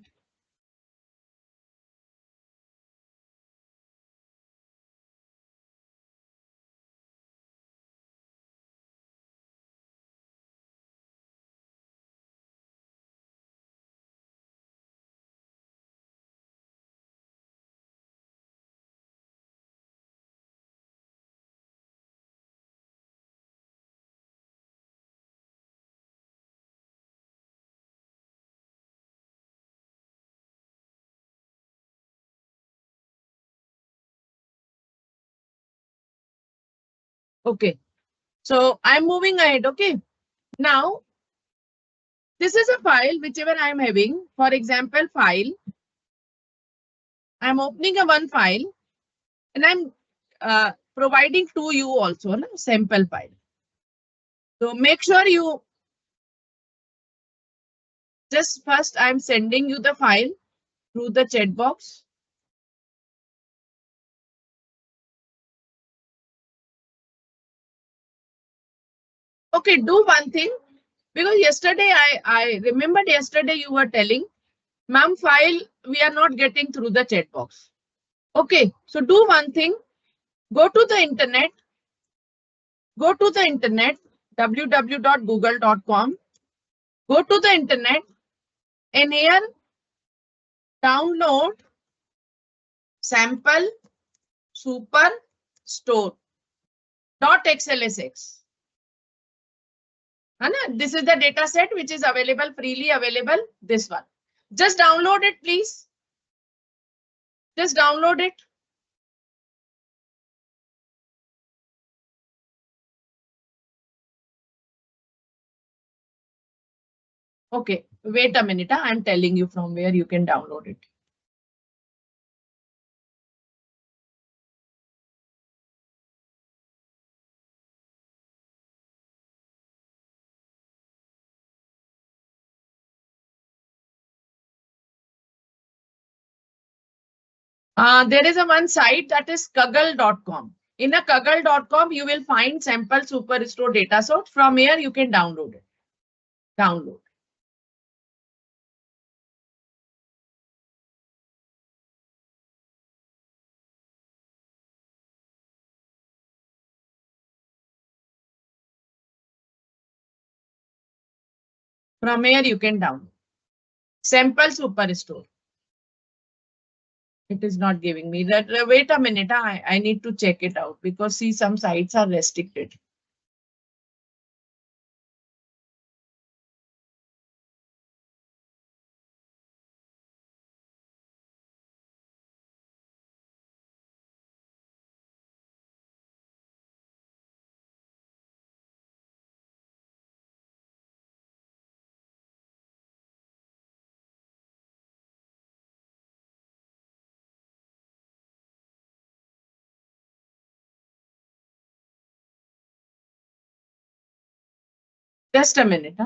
Okay. So I'm moving ahead. Okay. Now, this is a file, whichever I'm having. For example, file. I'm opening a one file and I'm providing to you also sample file. So make sure you just first I'm sending you the file through the chat box. Okay, do one thing, because yesterday I remembered yesterday you were telling, ma'am, file we are not getting through the chat box. Okay, so do one thing, go to the internet, www.google.com, go to the internet and here download sample superstore.xlsx. This is the data set which is available, freely available. This one. Just download it, please. Just download it. Okay, wait a minute. I'm telling you from where you can download it. There is a one site that is kaggle.com. In a kaggle.com, you will find sample superstore data source. From here, you can download it. Download. From here, you can download. Sample superstore. It is not giving me that. Wait a minute. I need to check it out because see, some sites are restricted. Just a minute.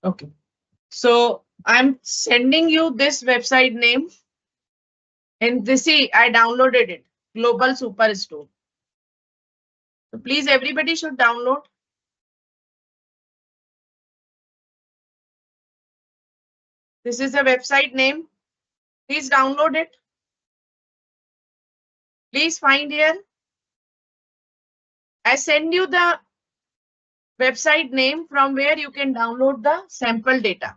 Okay. So I'm sending you this website name. And this, see, I downloaded it. Global Superstore. So please, everybody should download. This is a website name. Please download it. Please find here. I send you the website name from where you can download the sample data.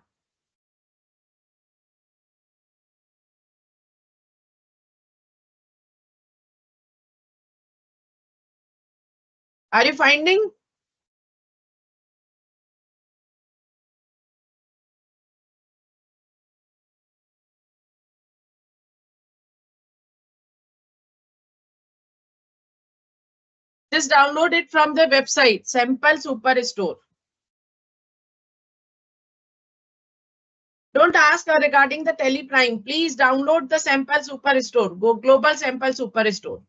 Are you finding? Just download it from the website, Sample Superstore. Don't ask regarding the Teleprime. Please download the Sample Superstore. Go Global Sample Superstore.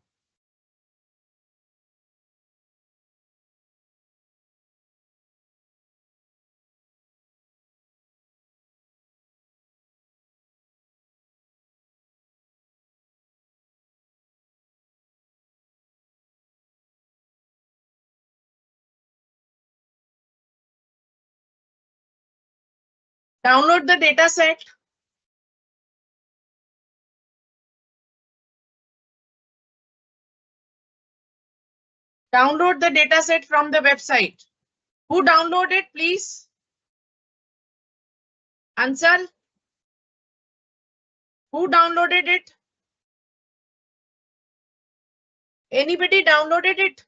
Download the data set. Download the data set from the website. Who downloaded, please? Answer. Who downloaded it? Anybody downloaded it?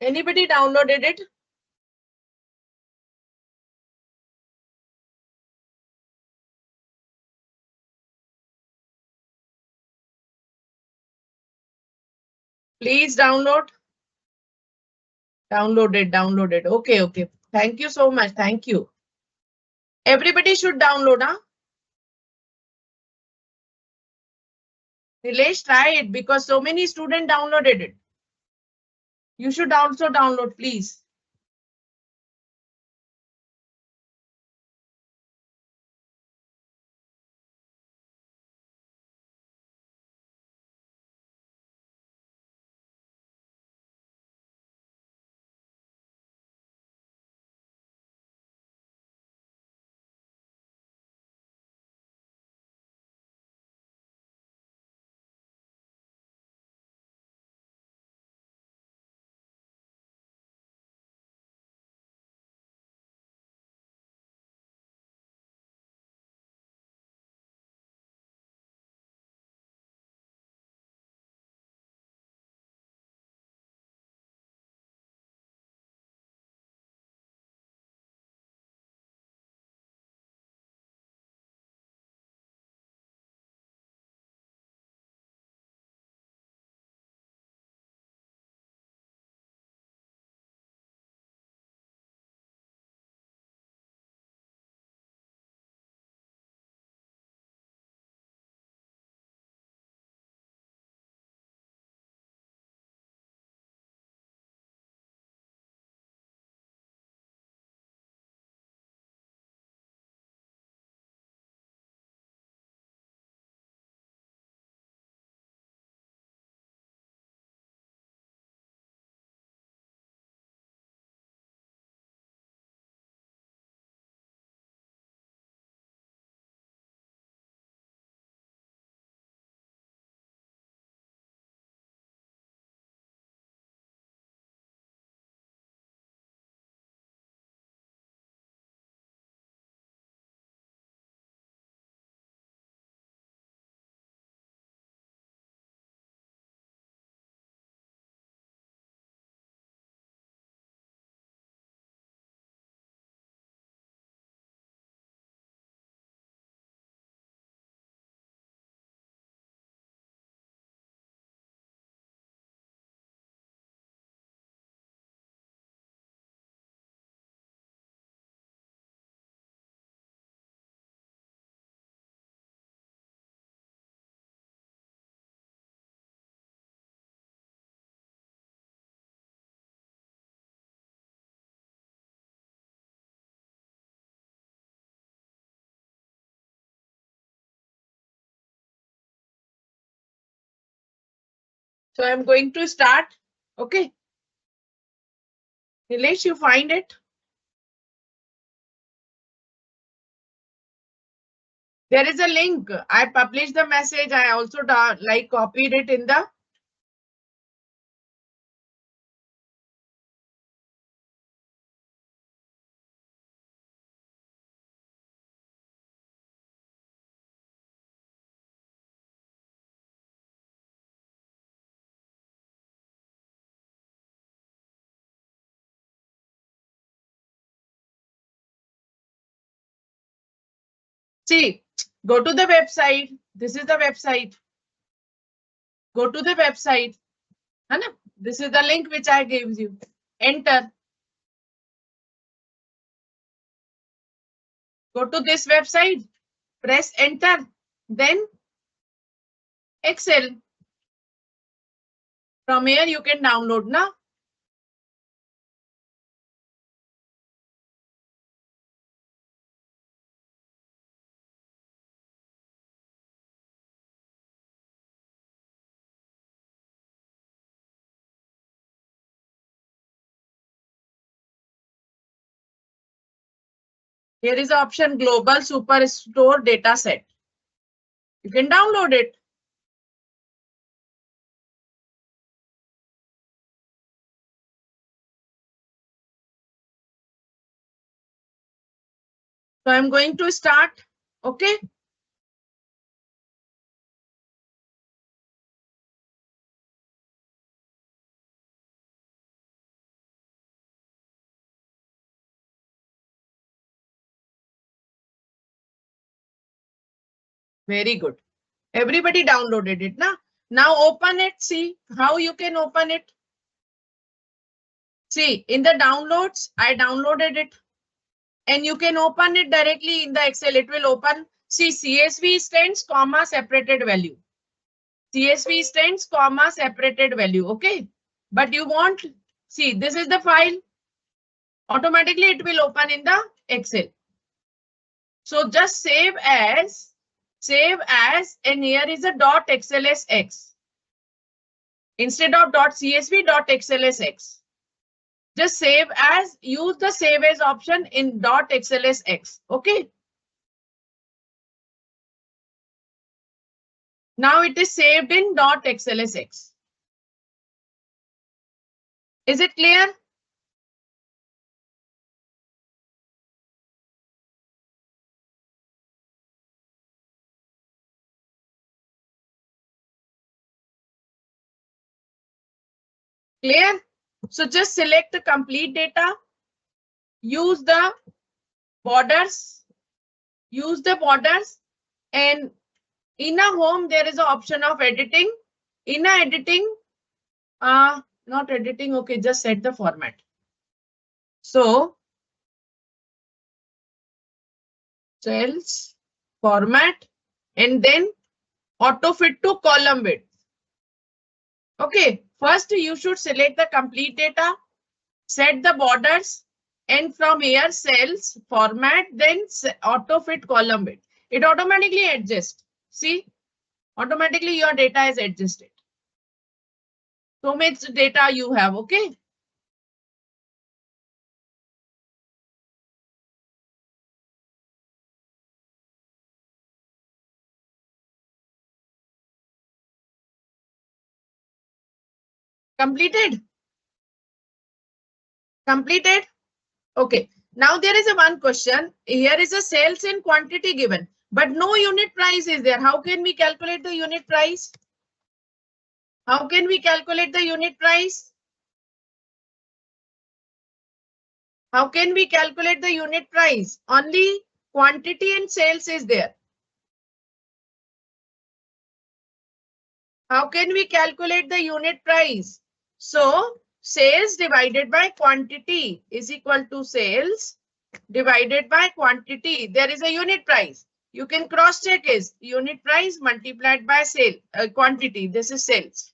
Anybody downloaded it? Please download. Downloaded. Okay. Thank you so much. Thank you. Everybody should download, huh? Nilesh, try it because so many students downloaded it. You should also download, please. So I'm going to start. Okay. Nilesh, you find it? There is a link. I published the message. I also copied it in the. See, go to the website. This is the website. Go to the website. Anna, this is the link which I gave you. Enter. Go to this website. Press enter. Then Excel. From here you can download now. Here is the option Global Superstore Dataset. You can download it. So I'm going to start. Okay. Very good. Everybody downloaded it now. Now open it. See how you can open it. See in the downloads, I downloaded it. and you can open it directly in the Excel. It will open. See, CSV stands comma separated value. CSV stands comma separated value. Okay. But you want, see, this is the file. Automatically it will open in the Excel. So just save as, and here is a dot .xlsx. Instead of dot .csv, dot .xlsx. Just save as, use the save as option in dot .xlsx. Okay. Now it is saved in dot .xlsx. Is it clear? Clear? So just select the complete data. Use the borders. Use the borders. And in a home, there is an option of editing. In a editing, not editing. Okay, just set the format. So cells, format, and then auto fit to column width. Okay, first you should select the complete data, set the borders, and from here cells, format, then auto fit column width. It automatically adjusts. See, automatically your data is adjusted. So much data you have. Okay. Completed? Completed? Okay. Now there is a one question. Here is a sales in quantity given, but no unit price is there. How can we calculate the unit price? How can we calculate the unit price? How can we calculate the unit price? Only quantity and sales is there. How can we calculate the unit price? So sales divided by quantity is equal to sales divided by quantity. There is a unit price. You can cross check is unit price multiplied by sale quantity. This is sales.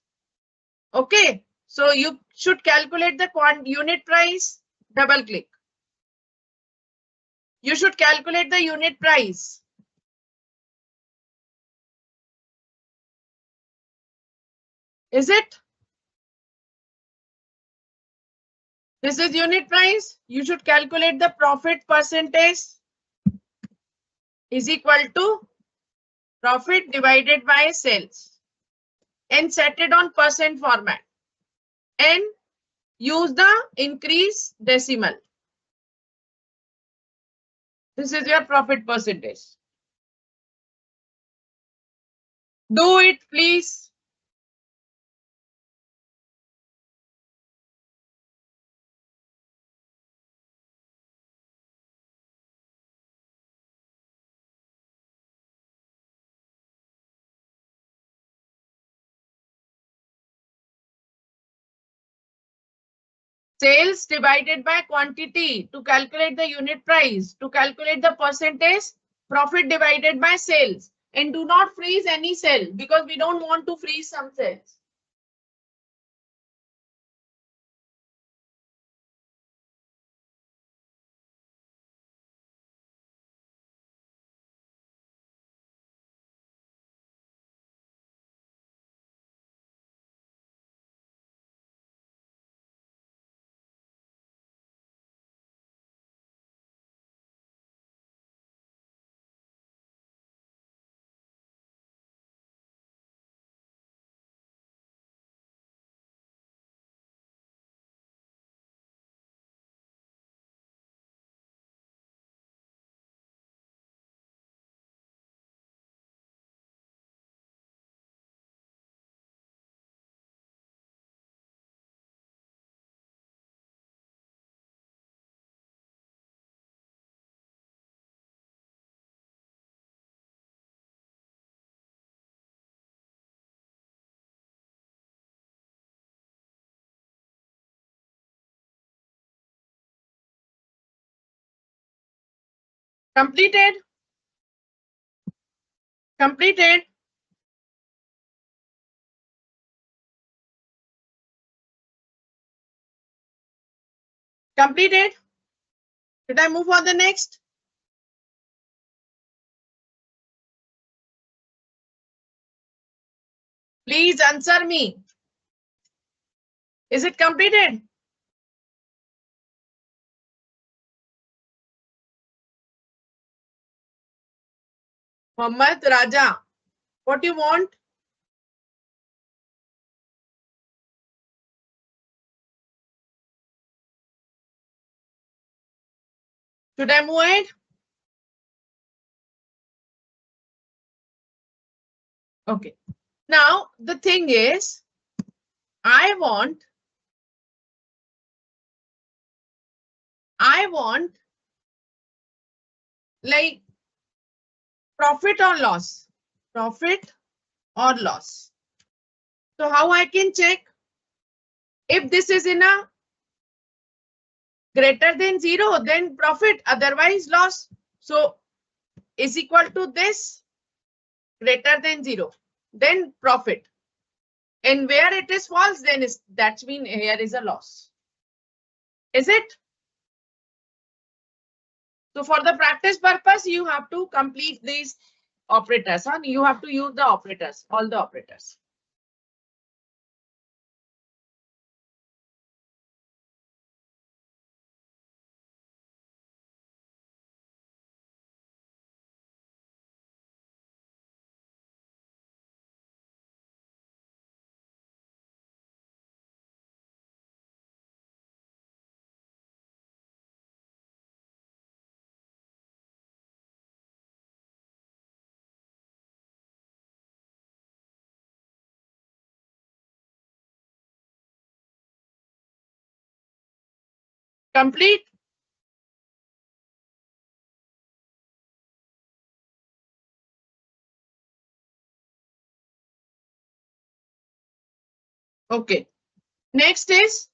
Okay. So you should calculate the unit price. Double click. You should calculate the unit price. Is it? This is unit price. You should calculate the profit percentage is equal to profit divided by sales and set it on percent format and use the increase decimal. This is your profit percentage. Do it, please. Sales divided by quantity to calculate the unit price, to calculate the percentage, profit divided by sales. And do not freeze any cell because we don't want to freeze some cells. Completed. Completed. Completed. Should I move on the next? Please answer me. Is it completed? Mohammad Raja, what do you want? Should I move it? Okay. Now, the thing is, I want like profit or loss. Profit or loss. So how I can check? If this is in a greater than 0, then profit, otherwise loss. So is equal to this greater than 0, then profit. And where it is false, then that means here is a loss. Is it? So for the practice purpose, you have to complete these operators. Huh? You have to use the operators, all the operators. Complete. Okay. Next is,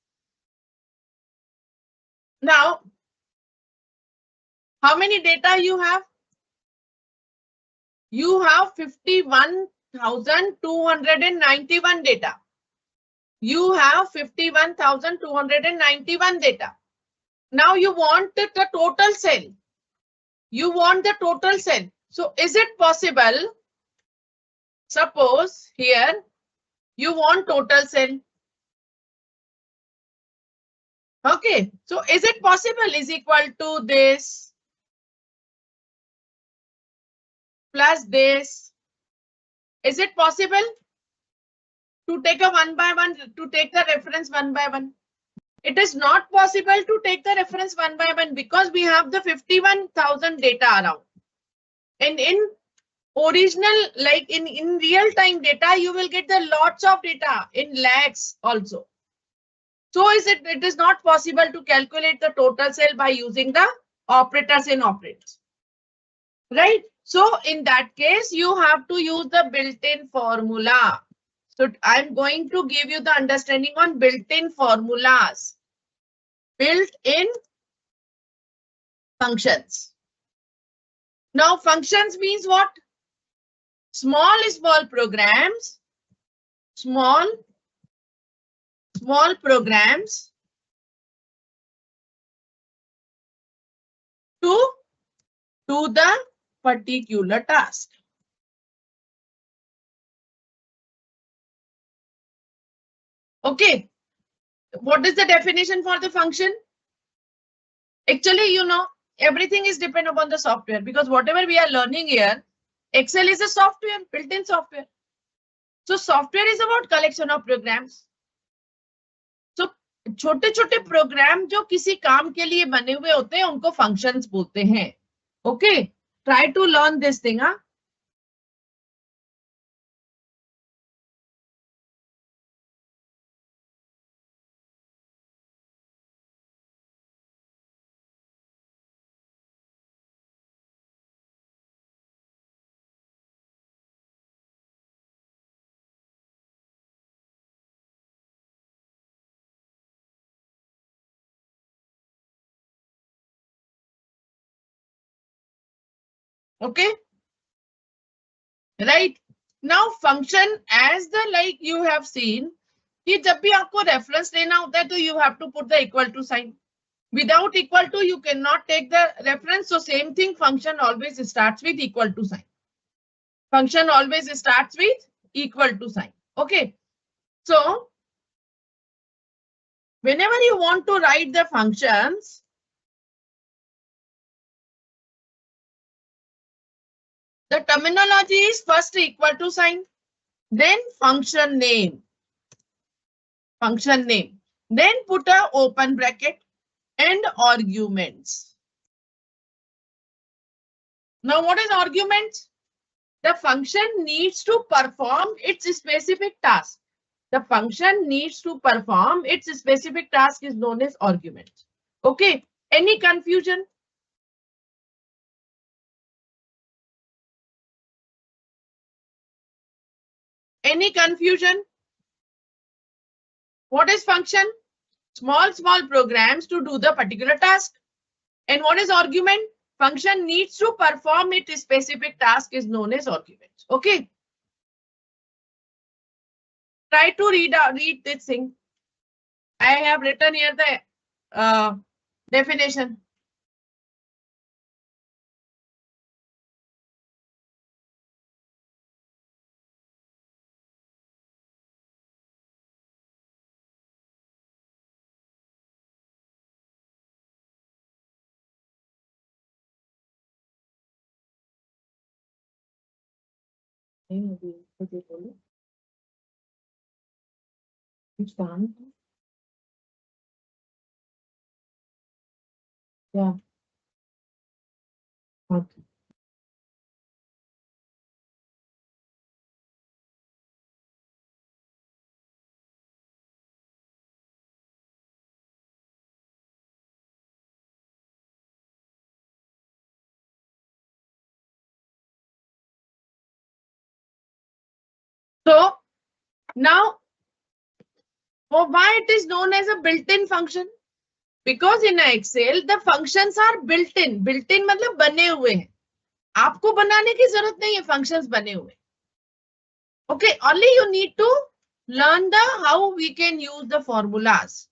now, how many data you have? You have 51,291 data. You have 51,291 data. Now you want the total cell. You want the total cell. So is it possible? Suppose here you want total cell. Okay. So is it possible is equal to this plus this? Is it possible to take a one by one, to take the reference one by one? It is not possible to take the reference one by one because we have the 51,000 data around. And in original, like in real time data, you will get the lots of data in lakhs also. So it is not possible to calculate the total cell by using the operators in operators. Right? So in that case, you have to use the built-in formula. So I'm going to give you the understanding on built-in formulas. Built-in functions. Now functions means what? Small programs, small programs to do the particular task. Okay. What is the definition for the function? Actually, you know, everything is dependent upon the software because whatever we are learning here, Excel is a software, built-in software. So software is about collection of programs. So छोटे छोटे programme जो किसी काम के लिए बने हुए होते हैं उनको फंक्शंस बोलते हैं. Okay, try to learn this thing. Huh? Okay, right? Now function as the like you have seen कि जब भी आपको reference लेना होता है तो you have to put the equal to sign. Without equal to you cannot take the reference. So same thing, function always starts with equal to sign. Function always starts with equal to sign. Okay, so whenever you want to write the functions, the terminology is first equal to sign, then function name, then put a open bracket and arguments. Now what is arguments? The function needs to perform its specific task. The function needs to perform its specific task is known as argument. Okay, any confusion? Any confusion? What is function? Small programs to do the particular task. And what is argument? Function needs to perform its specific task is known as argument. Okay. Try to read this thing. I have written here the definition. Yeah. Okay. So now, why it is known as a built-in function? Because in Excel the functions are built-in. Built-in मतलब बने हुए हैं. आपको बनाने की जरूरत नहीं है, functions बने हुए. Okay, only you need to learn the how we can use the formulas.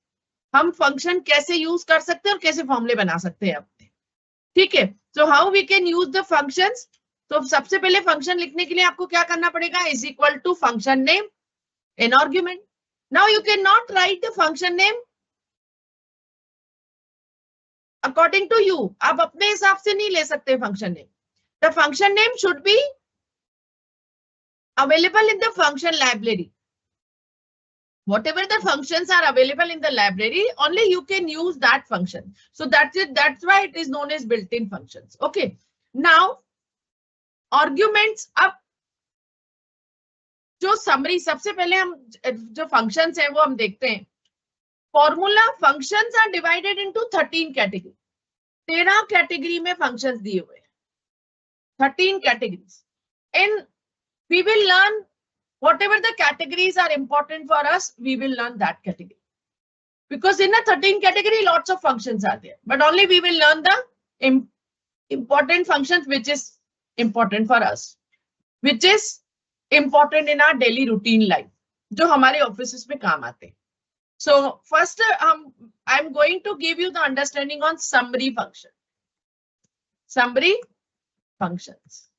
हम function कैसे use कर सकते हैं और कैसे formula बना सकते हैं अपने. ठीक है. So how we can use the functions? तो सबसे पहले function लिखने के लिए आपको क्या करना पड़ेगा? Is equal to function name, an argument. Now you cannot write the function name according to you. आप अपने हिसाब से नहीं ले सकते function name. The function name should be available in the function library. Whatever the functions are available in the library, only you can use that function. So that's it. That's why it is known as built-in functions. Okay. Now, arguments up. जो summary सबसे पहले हम जो functions हैं वो हम देखते हैं. Formula functions are divided into 13 categories. 13 category में functions दिए हुए हैं. 13 categories. And we will learn whatever the categories are important for us, we will learn that category. Because in a 13 category, lots of functions are there. But only we will learn the important functions which is important for us. Which is important in our daily routine life. जो हमारे offices में काम आते हैं. So first, I'm going to give you the understanding on summary function. Summary functions.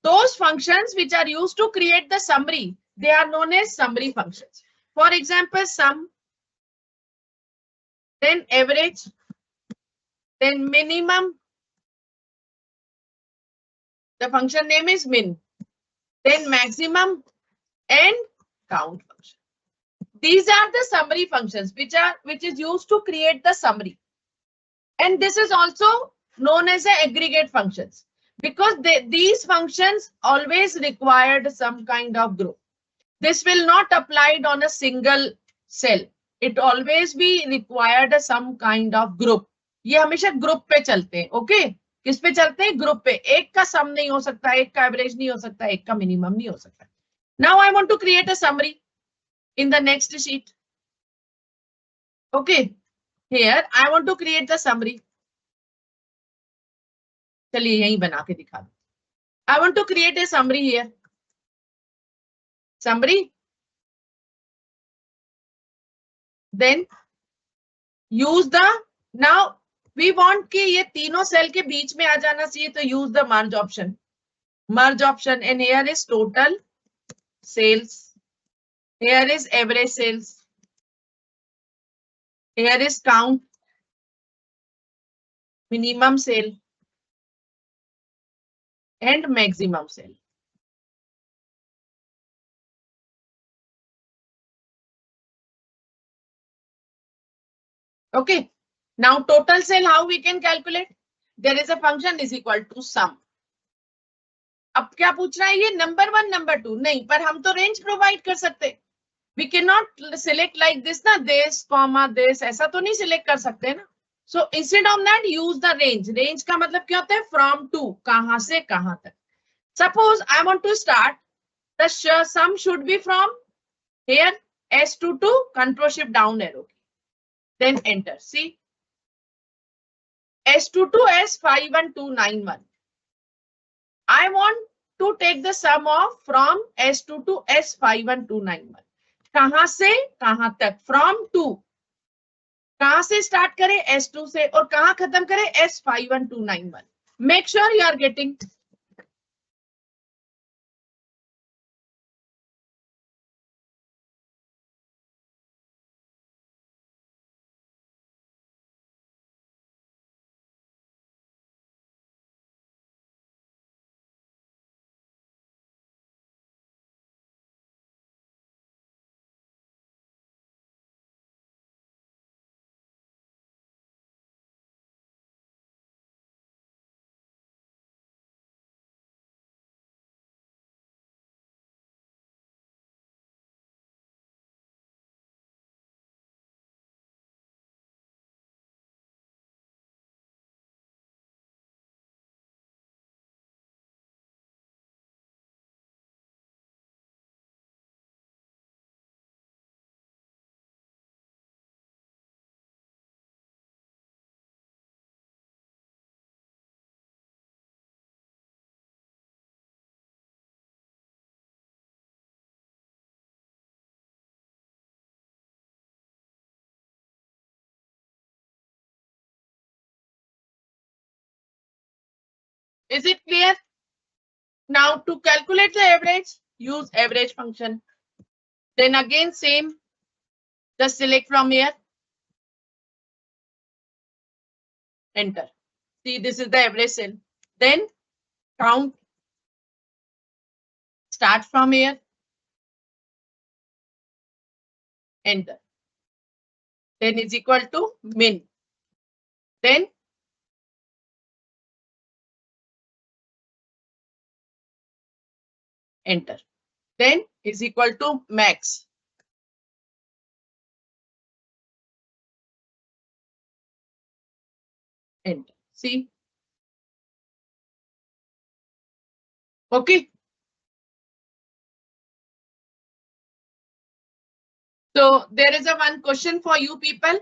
Those functions which are used to create the summary, they are known as summary functions. For example, sum, then average, then minimum. The function name is min. Then maximum and count function. These are the summary functions which is used to create the summary. And this is also known as the aggregate functions. Because these functions always required some kind of group. This will not apply on a single cell. It always be required some kind of group. ये हमेशा group पे चलते हैं. Okay? किस पे चलते हैं? Group पे. एक का sum नहीं हो सकता, एक का average नहीं हो सकता, एक का minimum नहीं हो सकता. Now I want to create a summary in the next sheet. Okay? Here I want to create the summary. चलिए यही बना के दिखा दो. I want to create a summary here. Summary. Then use the, now we want कि ये तीनों cell के बीच में आ जाना चाहिए, तो use the merge option. Merge option, and here is total sales. Here is average sales. Here is count, minimum sale, and maximum sale. Okay. Now total sale, how we can calculate? There is a function is equal to sum. अब क्या पूछ रहा है ये, number 1 number 2 नहीं, पर हम तो रेंज प्रोवाइड कर सकते. We cannot select like this ना, this comma this, ऐसा तो नहीं सिलेक्ट कर सकते ना. So instead of that use the range. Range का मतलब क्या होता है, from to, कहां से कहां तक. Suppose I want to start, the sum should be from here S2 to control shift down arrow. Then enter. See, S2 to S51291. I want to take the sum of from S2 to S51291. कहां से कहां तक, from to, कहां से start करें, S2 से, और कहां खत्म करें, S51291. Make sure you are getting. Is it clear? Now to calculate the average, use average function. Then again same, just select from here, enter. See, this is the average cell. Then count, start from here, enter. Then is equal to min. Then enter. Then is equal to max. Enter. See? Okay. So there is a one question for you people.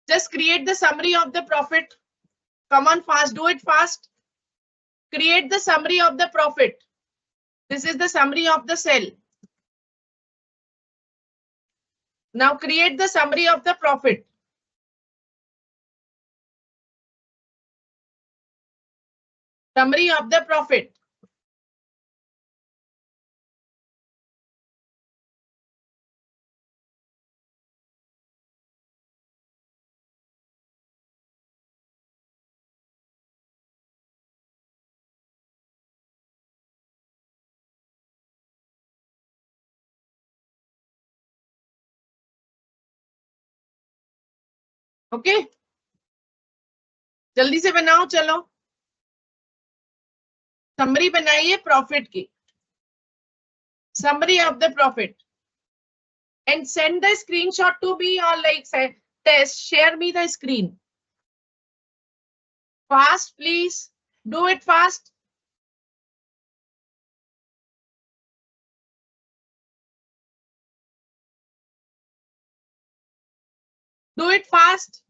Just create the summary of the profit. Come on fast, do it fast. Create the summary of the profit. This is the summary of the cell. Now create the summary of the profit. Summary of the profit. Okay. जल्दी से बनाओ चलो. Summary बनाइए profit की. Summary of the profit. And send the screenshot to me, or like say, test, share me the screen. Fast, please. Do it fast. Do it fast.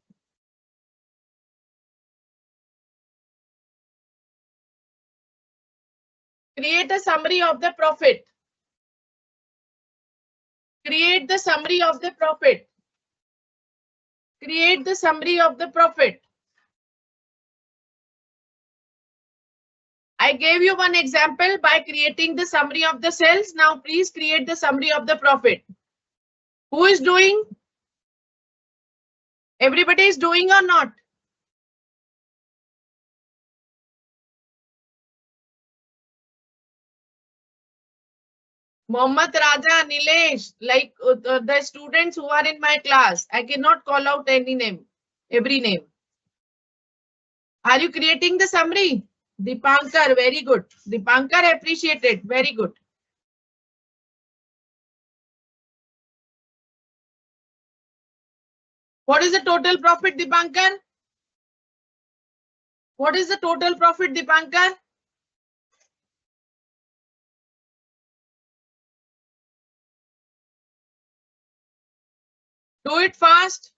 Create a summary of the profit. Create the summary of the profit. Create the summary of the profit. I gave you one example by creating the summary of the sales. Now please create the summary of the profit. Who is doing? Everybody is doing or not? Mohammad Raja, Nilesh, like the students who are in my class. I cannot call out any name, every name. Are you creating the summary? Dipankar, very good. Dipankar, appreciated, very good. What is the total profit, Dipankar? What is the total profit, Dipankar? Do it fast.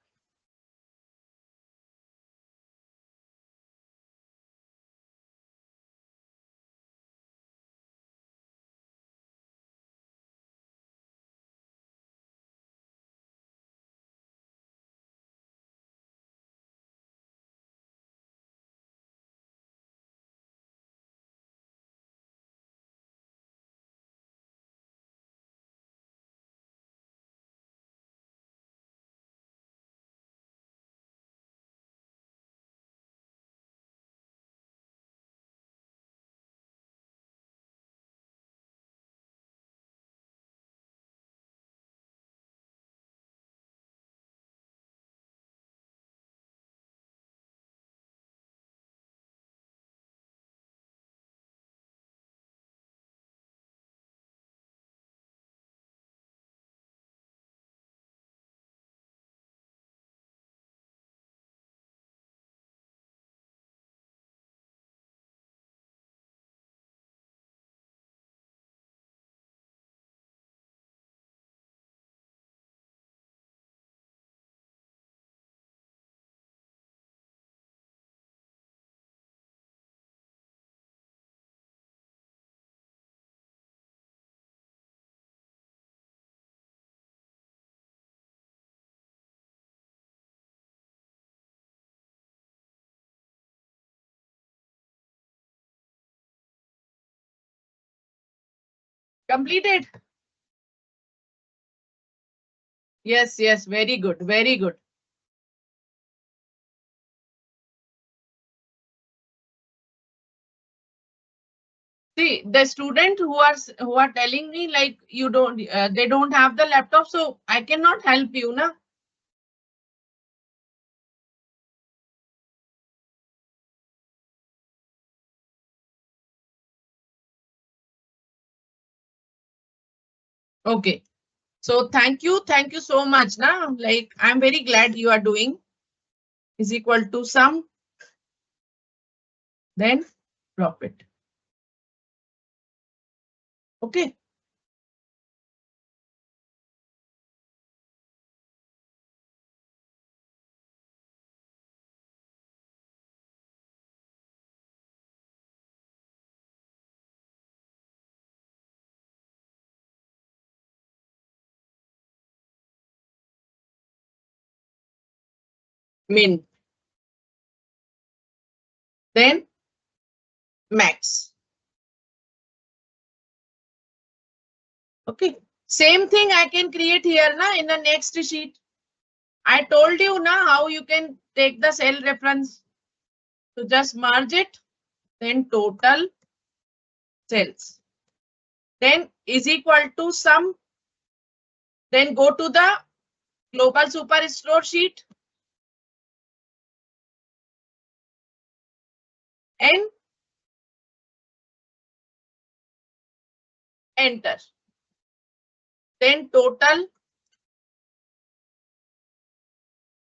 Completed. Yes, yes, very good, very good. See, the student who are telling me like you don't, they don't have the laptop, so I cannot help you, na. Okay. So thank you so much, na. Like I'm very glad you are doing. Is equal to sum, then profit. Okay. Min. Then max. Okay. Same thing I can create here, na, in the next sheet. I told you, na, how you can take the cell reference. So just merge it, then total sales. Then is equal to sum. Then go to the global superstore sheet and enter. Then total,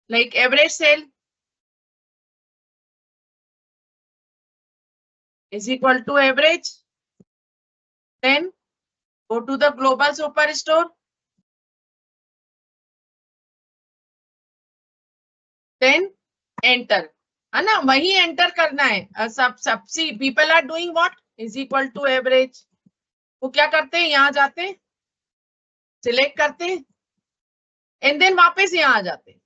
like average sale, is equal to average. Then go to the global superstore. Then enter. है ना, वही enter करना है. सब see, people are doing what? Is equal to average. वो क्या करते हैं, यहाँ जाते हैं, सिलेक्ट करते हैं एंड देन वापस यहाँ आ जाते हैं।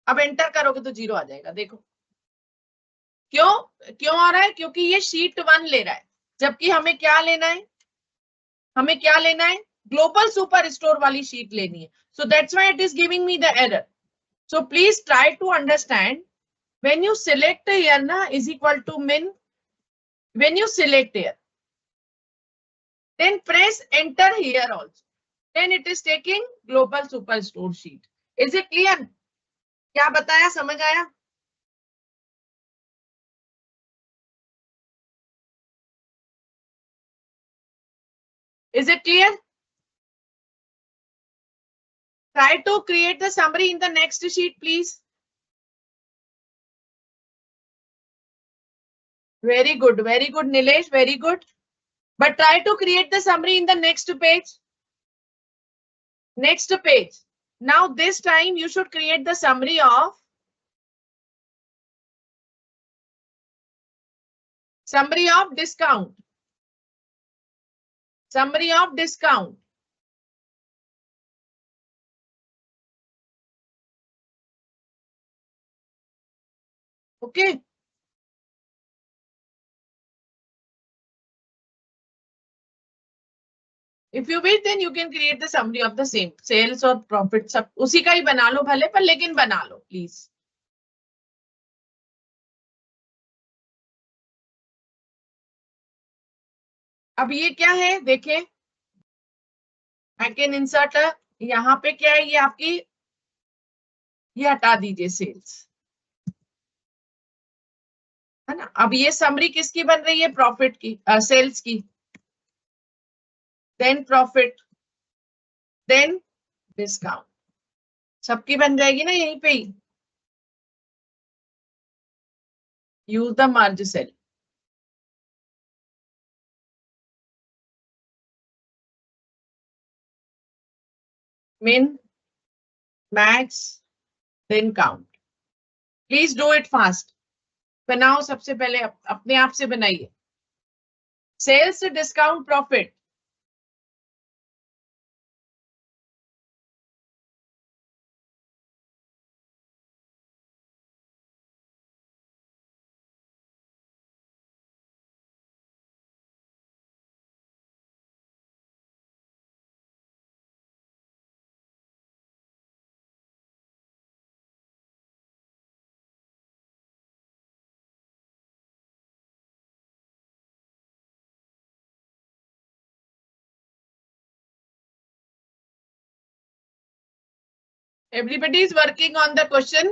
अब एंटर करोगे तो 0 आ जाएगा। देखो क्यों क्यों आ रहा है, क्योंकि ये शीट 1 ले रहा है, जबकि हमें क्या लेना है, हमें क्या लेना है, ग्लोबल सुपर स्टोर वाली शीट लेनी है। So that's why it is giving me the error. So please try to understand when you select here na is equal to min, when you select here then press enter here also, then it is taking global superstore sheet. Is it clear? क्या बताया, समझ आया? Is it clear? Try to create the summary in the next sheet please. Very good Nilesh, very good. But try to create the summary in the next page. Next page. Now this time you should create the summary of discount. Summary of discount. Okay. If you wish, then you can create the summary of the same. Sales और profit सब उसी का ही बना लो भले, पर लेकिन बना लो please. अब ये क्या है देखें, I can insert a, यहाँ पे क्या है, ये आपकी, ये हटा दीजिए सेल्स, है ना। अब ये समरी किसकी बन रही है, प्रॉफिट की, सेल्स की, देन प्रॉफिट, देन डिस्काउंट, सबकी बन जाएगी ना यहीं पे ही। Use the merge cell. min, max, then count. Please do it fast. बनाओ सबसे पहले, अपने आप से बनाइए। Sales discount profit, everybody is working on the question.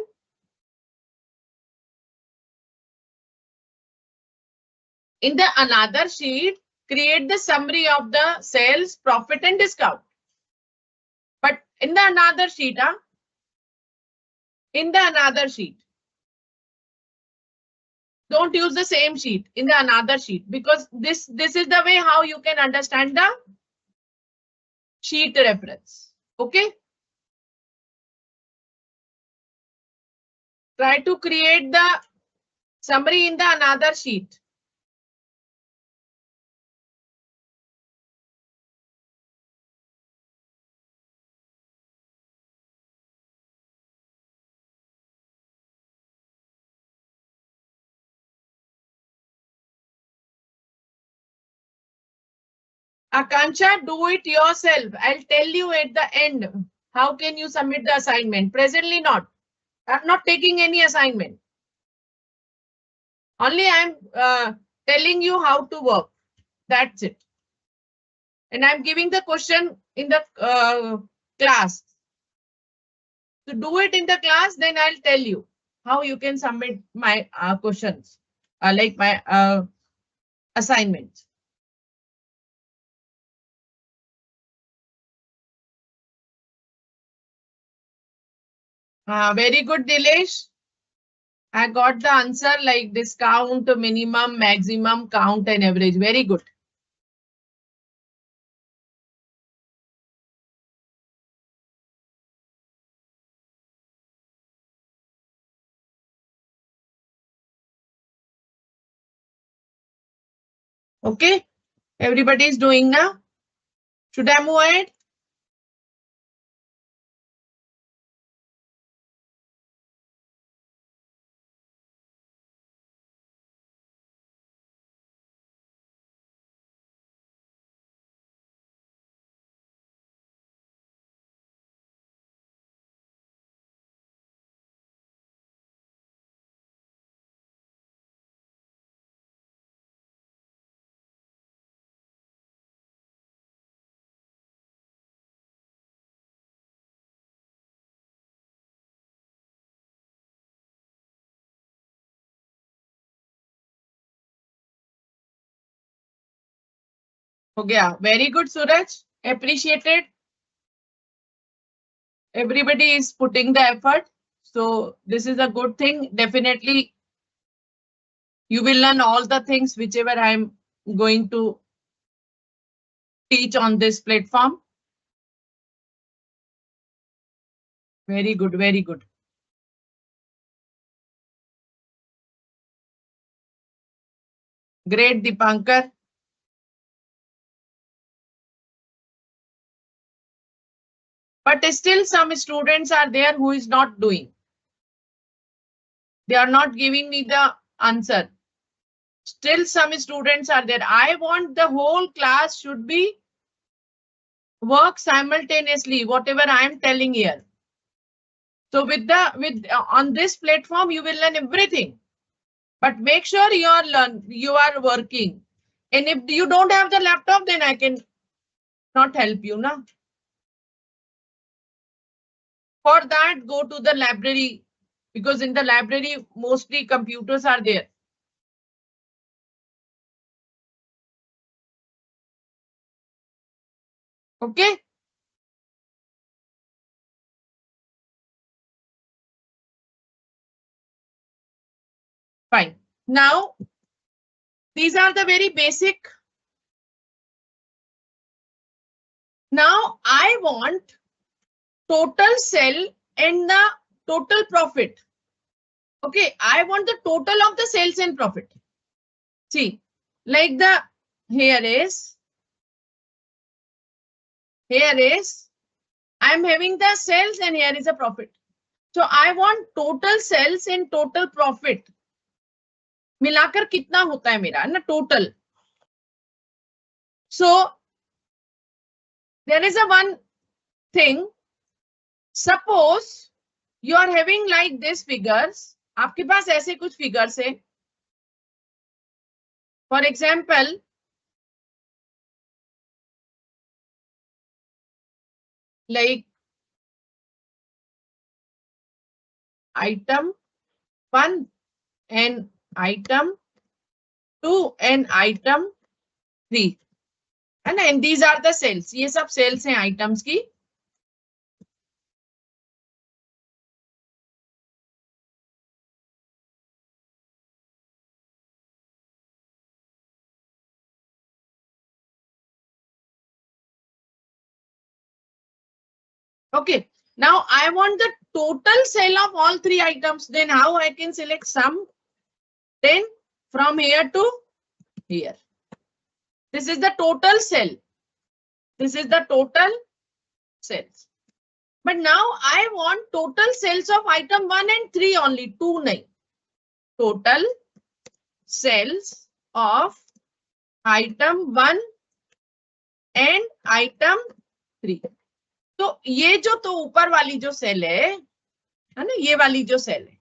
In the another sheet, create the summary of the sales, profit and discount. But in the another sheet, in the another sheet, don't use the same sheet in the another sheet, because this is the way how you can understand the sheet reference. Okay. Try to create the summary in the another sheet. Akansha, do it yourself. I'll tell you at the end. How can you submit the assignment? Presently not. I'm not taking any assignment. Only I'm telling you how to work. That's it. And I'm giving the question in the class. To do it in the class, then I'll tell you how you can submit my questions, like my assignments. Very good, Dilesh. I got the answer like discount, minimum, maximum, count and average. Very good. Okay, everybody is doing now. Should I move ahead? हो गया. Very good, Suraj. Appreciated. Everybody is putting the effort. So this is a good thing. Definitely, you will learn all the things whichever I'm going to teach on this platform. Very good, very good. Great, Dipankar. But still some students are there who is not doing. They are not giving me the answer. Still some students are there. I want the whole class should be work simultaneously, whatever I am telling here. So on this platform, you will learn everything. But make sure you are working. And if you don't have the laptop, then I can not help you, na? For that, go to the library, because in the library, mostly computers are there. Okay. Fine. Now, these are the very basic. Now, I want total sale and the total profit. Okay, I want the total of the sales and profit. See, like here is, I'm having the sales and here is a profit. So I want total sales and total profit. मिलाकर कितना होता है मेरा ना total. So there is a one thing. Suppose you are having like this figures. आपके पास ऐसे कुछ figures है. For example, like item 1 and item 2 and item 3. And these are the sales. ये सब sales हैं items की. Okay, now I want the total sale of all 3 items. Then how I can select sum? Then from here to here. This is the total sale. This is the total sales. But now I want total sales of item 1 and 3 only, 2 nahi. Total sales of item 1 and item 3. तो ये जो तो ऊपर वाली जो cell है ना, ये वाली जो सेल है,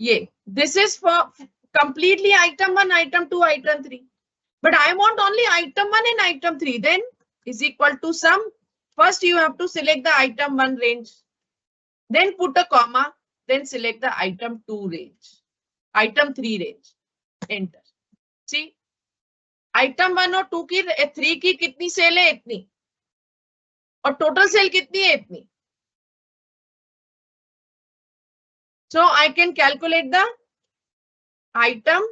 ये this is for completely item 1, item 2, item 3. But I want only item 1 and item 3. Then is equal to sum. First you have to select the item 1 range. Then put a comma. Then select the item 2 range. Item 3 range. Enter. See, item 1 और 2 की 3 की कितनी cell है? इतनी. और total sale कितनी है? इतनी. So I can calculate the item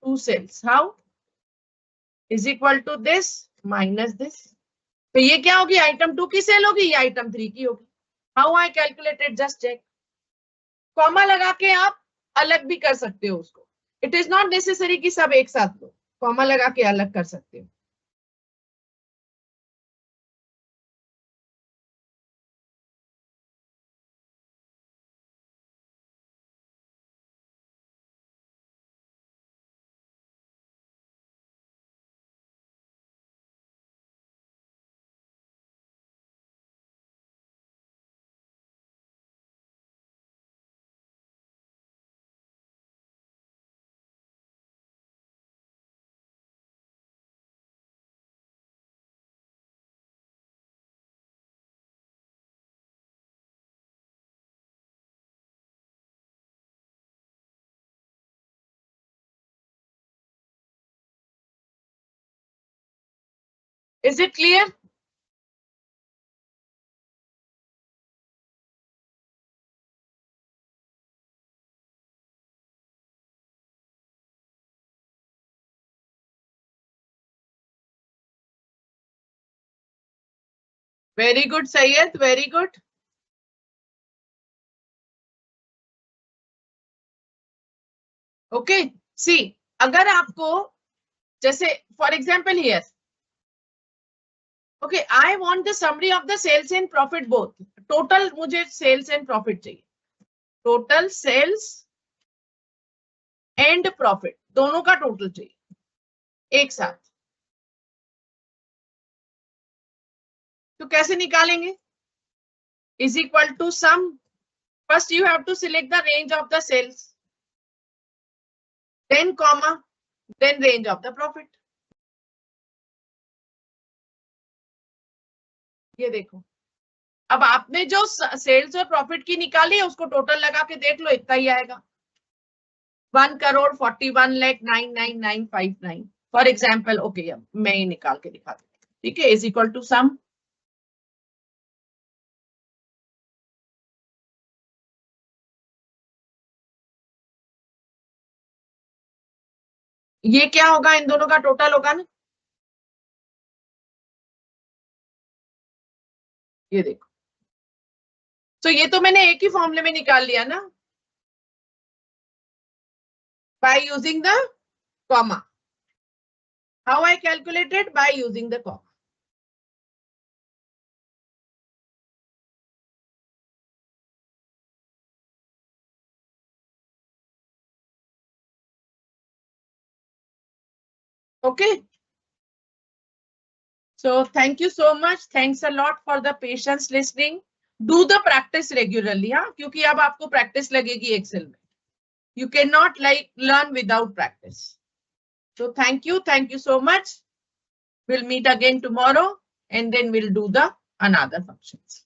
2 sales. How? Is equal to this minus this. तो ये क्या होगी? item 2 की सेल होगी, ये item 3 की होगी. How I calculated? Just check. Comma लगा के आप अलग भी कर सकते हो उसको. It is not necessary कि सब एक साथ लो. कॉमा लगा के अलग कर सकते हो। Is it clear? Very good, Syed. Very good. Okay. See, अगर आपको जैसे for example here, okay, I want the summary of the sales and profit both. Total मुझे सेल्स एंड प्रॉफिट चाहिए. टोटल सेल्स एंड प्रॉफिट दोनों का total चाहिए एक साथ. तो कैसे निकालेंगे? Is equal to sum. First you have to select the range of the sales, then comma, then range of the profit. ये देखो, अब आपने जो सेल्स और प्रॉफिट की निकाली है उसको टोटल लगा के देख लो, इतना ही आएगा. 1,41,09,959 फॉर एग्जाम्पल. ओके, अब मैं ही निकाल के दिखा दूँ. ठीक है, इज इक्वल टू सम. ये क्या होगा? इन दोनों का टोटल होगा ना. ये देखो, तो ये तो मैंने एक ही फॉर्मूले में निकाल लिया ना, by using the comma. How I calculated? By using the comma. Okay. So thank you so much. Thanks a lot for the patience listening. Do the practice regularly, हाँ, क्योंकि अब आपको practice लगेगी Excel में. You cannot like learn without practice. So thank you so much. We'll meet again tomorrow and then we'll do the another functions.